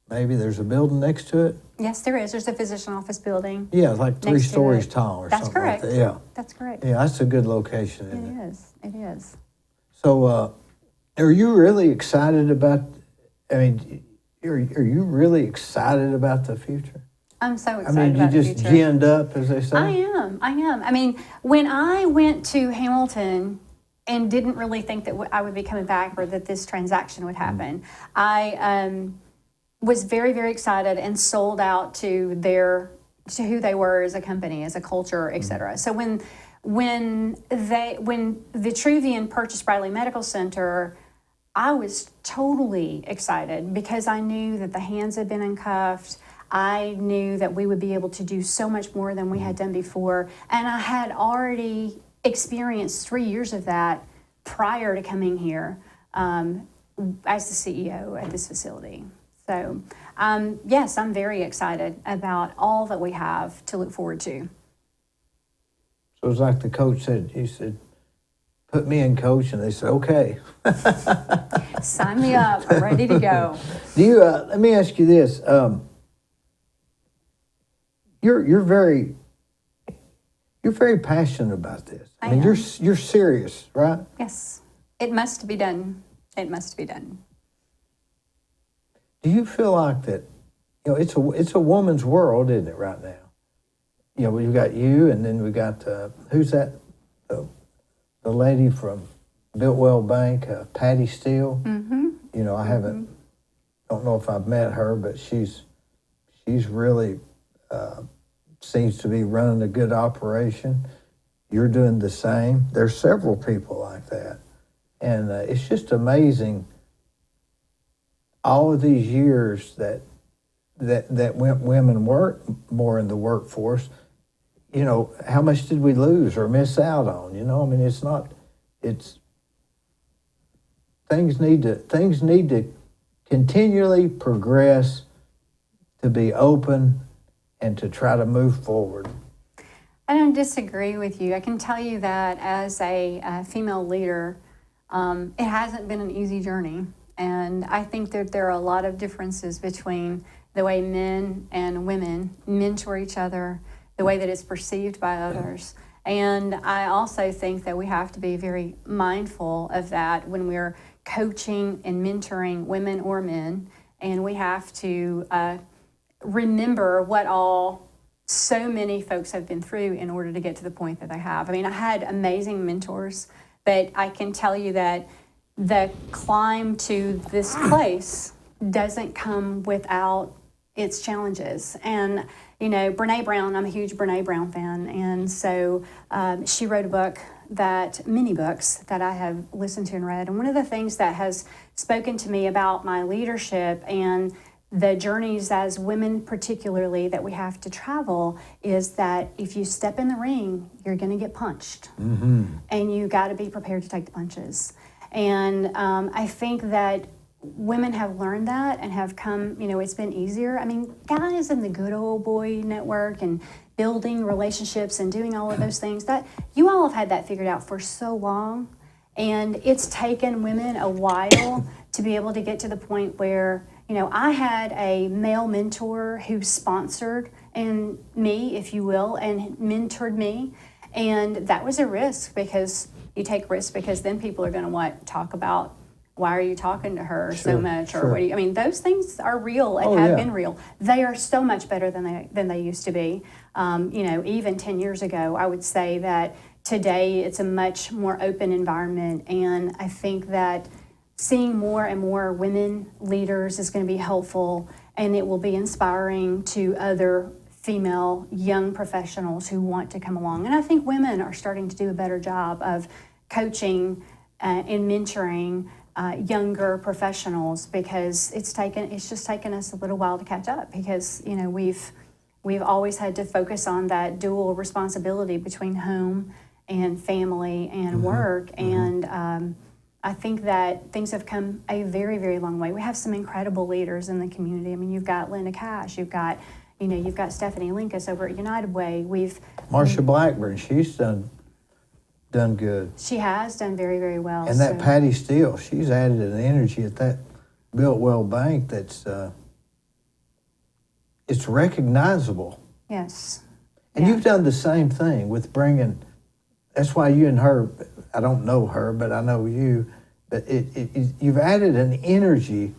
Maybe there's a building next to it. Yes, there is. There's a physician office building. Yeah, it's like 3 Next to stories it. tall or That's something correct. like that. Yeah. That's correct. Yeah, that's a good location, isn't it? It is. It is. So, are you really excited about, are you really excited about the future? I'm so I excited mean, you about the just future. ginned up, as they say? I am. I mean, when I went to Hamilton and didn't really think that I would be coming back or that this transaction would happen, I was very, very excited and sold out to who they were as a company, as a culture, et cetera. So when the Vitruvian purchased Bradley Medical Center, I was totally excited because I knew that the hands had been uncuffed. I knew that we would be able to do so much more than we had done before. And I had already experienced 3 years of that prior to coming here as the CEO at this facility. So, yes, I'm very excited about all that we have to look forward to. So it's like the coach said, he said, put me in, coach, and they said, okay. Sign me up. I'm ready to go. Do you, let me ask you this. You're very passionate about this. I mean, am. you're serious, right? Yes, it must be done. It must be done. Do you feel like that, it's a woman's world, isn't it, right now? We've got you, and then we got, who's that? The lady from Biltwell Bank, Patty Steele. Mm-hmm. Don't know if I've met her, but she's really seems to be running a good operation. You're doing the same. There's several people like that. And it's just amazing all of these years that women work more in the workforce. How much did we lose or miss out on? Things need to continually progress, to be open, and to try to move forward. I don't disagree with you. I can tell you that as a female leader, it hasn't been an easy journey. And I think that there are a lot of differences between the way men and women mentor each other, the way that it's perceived by others. And I also think that we have to be very mindful of that when we're coaching and mentoring women or men. And we have to remember what all so many folks have been through in order to get to the point that they have. I mean, I had amazing mentors, but I can tell you that the climb to this place doesn't come without its challenges. And, you know, Brene Brown, I'm a huge Brene Brown fan. And so she wrote many books that I have listened to and read. And one of the things that has spoken to me about my leadership and the journeys as women particularly that we have to travel is that if you step in the ring, you're going to get punched. And you got to be prepared to take the punches. And I think that women have learned that and have come, you know, it's been easier. I mean, guys in the good old boy network and building relationships and doing all of those things, that you all have had that figured out for so long. And it's taken women a while to be able to get to the point where, you know, I had a male mentor who sponsored me, if you will, and mentored me. And that was a risk, because you take risks because then people are going to talk about, why are you talking to her so much? Or what do you, I mean, those things are real and have been real. They are so much better than they used to be. You know, even 10 years ago, I would say that today it's a much more open environment. And I think that seeing more and more women leaders is going to be helpful, and it will be inspiring to other female young professionals who want to come along. And I think women are starting to do a better job of coaching and mentoring younger professionals, because it's just taken us a little while to catch up, because, you know, we've always had to focus on that dual responsibility between home and family and work. And I think that things have come a very, very long way. We have some incredible leaders in the community. I mean, you've got Linda Cash, you've got Stephanie Linkus over at United Way. Marsha Blackburn, she's done good. She has done very, very well. And that Patty Steele, she's added an energy at that Builtwell Bank that's it's recognizable. Yes. And you've done the same thing with bringing. That's why you and her. I don't know her, but I know you. But you've added an energy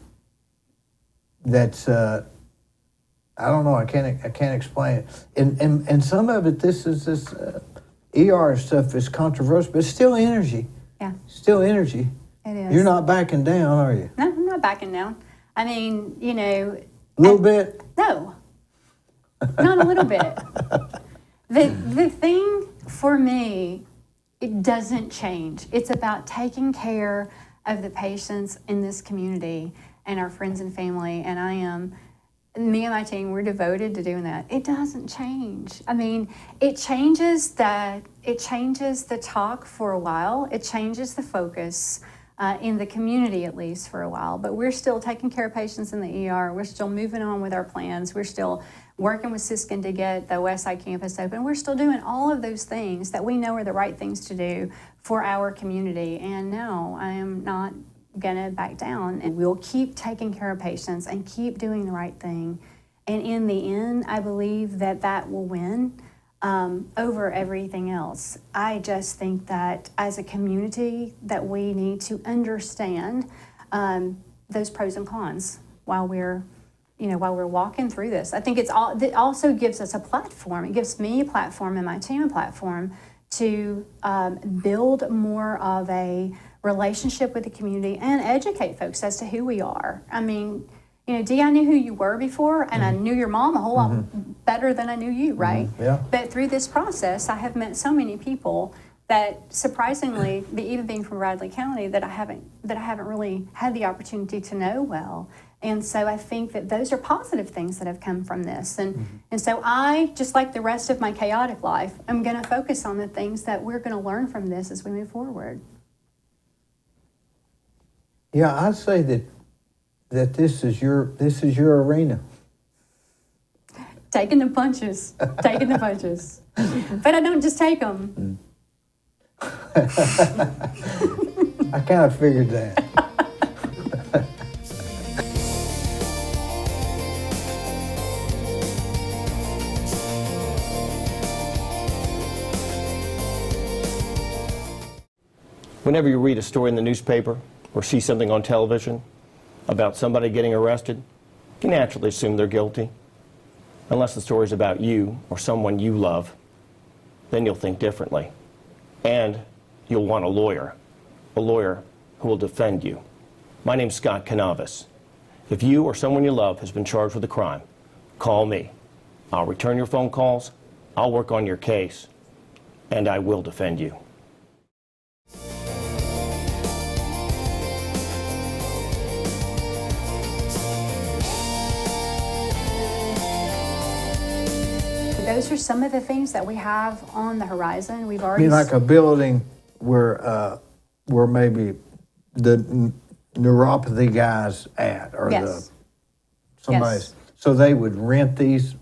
that's. I don't know. I can't explain it. And some of it. This ER stuff is controversial, but it's still energy. Yeah. Still energy. It is. You're not backing down, are you? No, I'm not backing down. I mean, you know. A little bit? No. Not a little bit. The thing for me, it doesn't change. It's about taking care of the patients in this community and our friends and family. And me and my team, we're devoted to doing that. It doesn't change. I mean, it changes the talk for a while. It changes the focus in the community, at least for a while. But we're still taking care of patients in the ER. We're still moving on with our plans. We're still working with Siskin to get the Westside campus open. We're still doing all of those things that we know are the right things to do for our community. And no, I am not gonna back down, and we'll keep taking care of patients and keep doing the right thing. And in the end, I believe that will win over everything else. I just think that as a community that we need to understand those pros and cons while we're walking through this. I think it also gives us a platform. It gives me a platform and my team a platform to build more of a relationship with the community and educate folks as to who we are. I mean, you know, Dee, I knew who you were before, and I knew your mom a whole lot better than I knew you, right? Yeah. But through this process, I have met so many people that, surprisingly, even being from Bradley County, that I haven't really had the opportunity to know well. And so I think that those are positive things that have come from this. And so I, just like the rest of my chaotic life, I'm going to focus on the things that we're going to learn from this as we move forward. Yeah, I'd say that this is your arena. Taking the punches. But I don't just take them. I kind of figured that. Whenever you read a story in the newspaper or see something on television about somebody getting arrested, you naturally assume they're guilty. Unless the story's about you or someone you love, then you'll think differently. And you'll want a lawyer who will defend you. My name's Scott Canavis. If you or someone you love has been charged with a crime, call me. I'll return your phone calls, I'll work on your case, and I will defend you. Those are some of the things that we have on the horizon. We've I already mean, like a building where maybe the neuropathy guys at, or Yes. somebody's. Yes. So they would rent these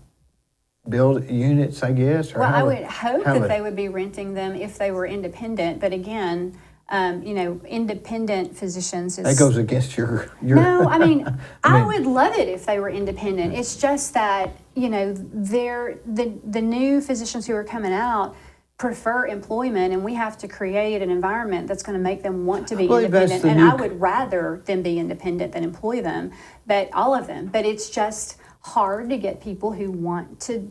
build units, I guess? Or Well, I how would hope how that they would be renting them if they were independent. But again, independent physicians is... That goes against your No, I mean, I would love it if they were independent. It's just that, the new physicians who are coming out prefer employment, and we have to create an environment that's going to make them want to be independent. And I would rather them be independent than employ them, but all of them. But it's just hard to get people who want to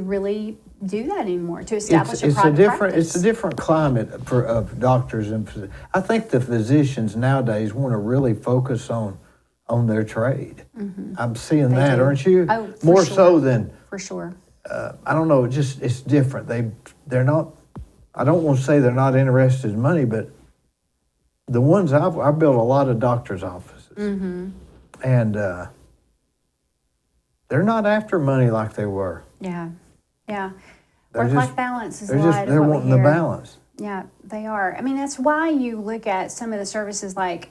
really do that anymore, to establish a private practice. It's a different climate of doctors and physicians. I think the physicians nowadays want to really focus on their trade. Mm-hmm. I'm seeing that, aren't you? Oh, for More sure. so than, For sure. I don't know, it's different. They're not, I don't want to say they're not interested in money, but the ones I built a lot of doctors' offices. Mm-hmm. And they're not after money like they were. Yeah. Yeah. They're Work-life just- balance is a They're lot just, of they're what we wanting the hear. balance. Yeah, they are. I mean, that's why you look at some of the services like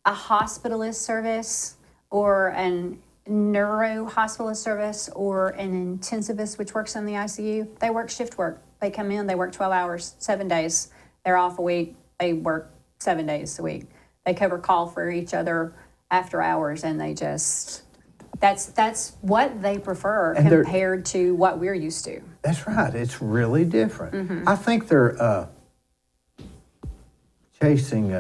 a hospitalist service or an neuro-hospitalist service or an intensivist, which works in the ICU. They work shift work. They come in, they work 12 hours, 7 days. They're off a week. They work 7 days a week. They cover call for each other after hours, and they just... That's what they prefer And compared to what we're used to. That's right. It's really different. Mm-hmm. I think they're chasing.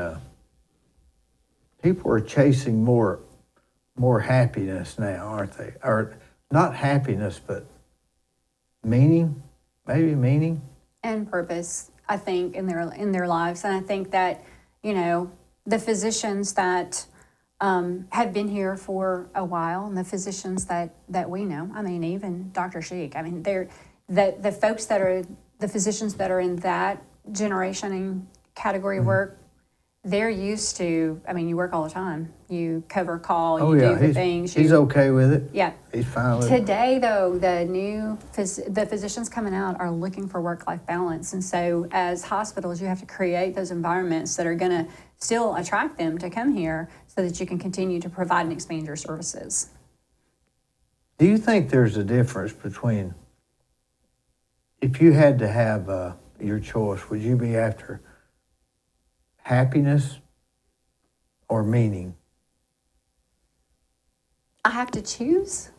People are chasing more happiness now, aren't they? Or not happiness, but meaning. Maybe meaning And purpose, I think, in their lives. And I think that the physicians that have been here for a while, and the physicians that we know. I mean, even Dr. Sheik. I mean, they're the folks that are the physicians that are in that generation and category of work. They're used to. I mean, you work all the time. You cover call. You do the things. He's okay with it. Yeah. He's fine with it. Today, though, the physicians coming out are looking for work-life balance. And so as hospitals, you have to create those environments that are going to still attract them to come here so that you can continue to provide and expand your services. Do you think there's a difference between, if you had to have your choice, would you be after happiness or meaning? I have to choose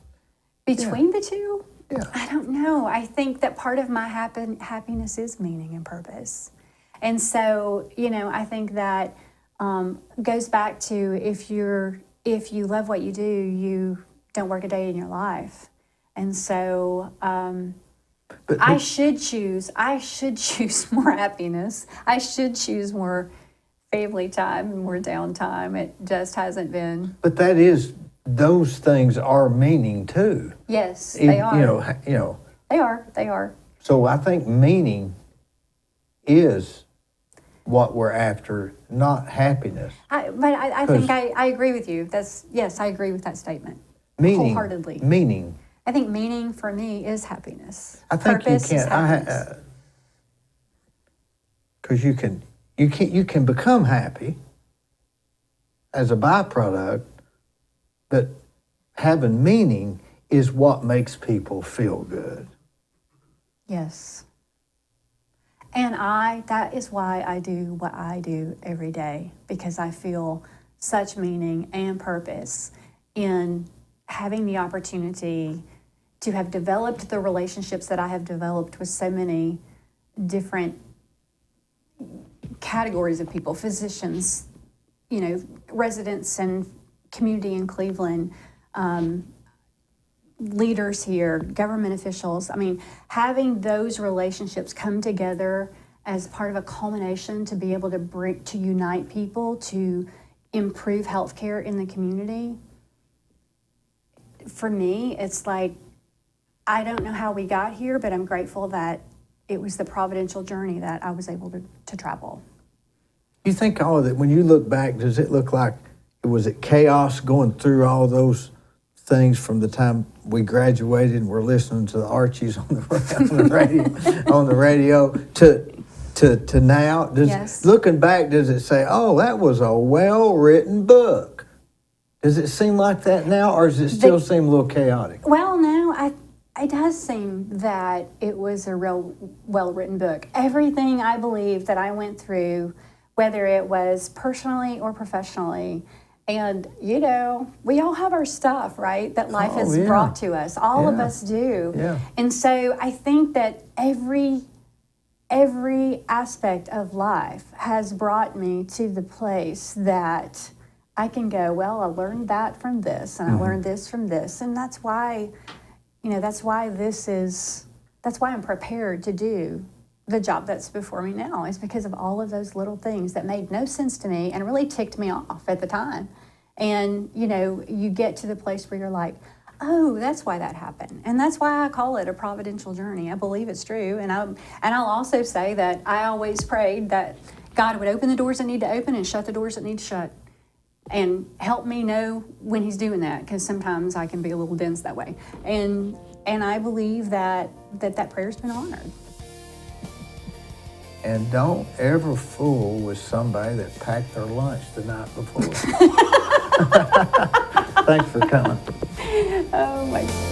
between the two? Yeah. I don't know. I think that part of my happiness is meaning and purpose. And so, I think that goes back to if you love what you do, you don't work a day in your life. And so I should choose more happiness. I should choose more family time and more downtime. It just hasn't been. But those things are meaning too. Yes, they are. They are. So I think meaning is what we're after, not happiness. I think I agree with you. I agree with that statement. Meaning, wholeheartedly. Meaning. I think meaning for me is happiness. I think Purpose you is can. happiness. Because you can become happy as a byproduct, but having meaning is what makes people feel good. Yes. And that is why I do what I do every day, because I feel such meaning and purpose in having the opportunity to have developed the relationships that I have developed with so many different categories of people, physicians, you know, residents and community in Cleveland, leaders here, government officials. I mean, having those relationships come together as part of a culmination to be able to unite people, to improve healthcare in the community. For me, it's like, I don't know how we got here, but I'm grateful that it was the providential journey that I was able to travel. You think all of that, when you look back, does it look like, was it chaos going through all those things from the time we graduated and we're listening to the Archies on the radio to now? Yes. Looking back, does it say, oh, that was a well-written book? Does it seem like that now, or does it still seem a little chaotic? Well, no, it does seem that it was a real well-written book. Everything I believe that I went through, whether it was personally or professionally, and, you know, we all have our stuff, right, that life has brought to us. All of us do. Yeah. And so I think that every aspect of life has brought me to the place that I can go, well, I learned that from this, and I learned this from this. And that's why, you know, that's why I'm prepared to do the job that's before me now, is because of all of those little things that made no sense to me and really ticked me off at the time. And, you know, you get to the place where you're like, oh, that's why that happened. And that's why I call it a providential journey. I believe it's true. And I'll also say that I always prayed that God would open the doors that need to open and shut the doors that need to shut. And help me know when he's doing that, because sometimes I can be a little dense that way. And I believe that prayer's been honored. And don't ever fool with somebody that packed their lunch the night before. Thanks for coming. Oh my God.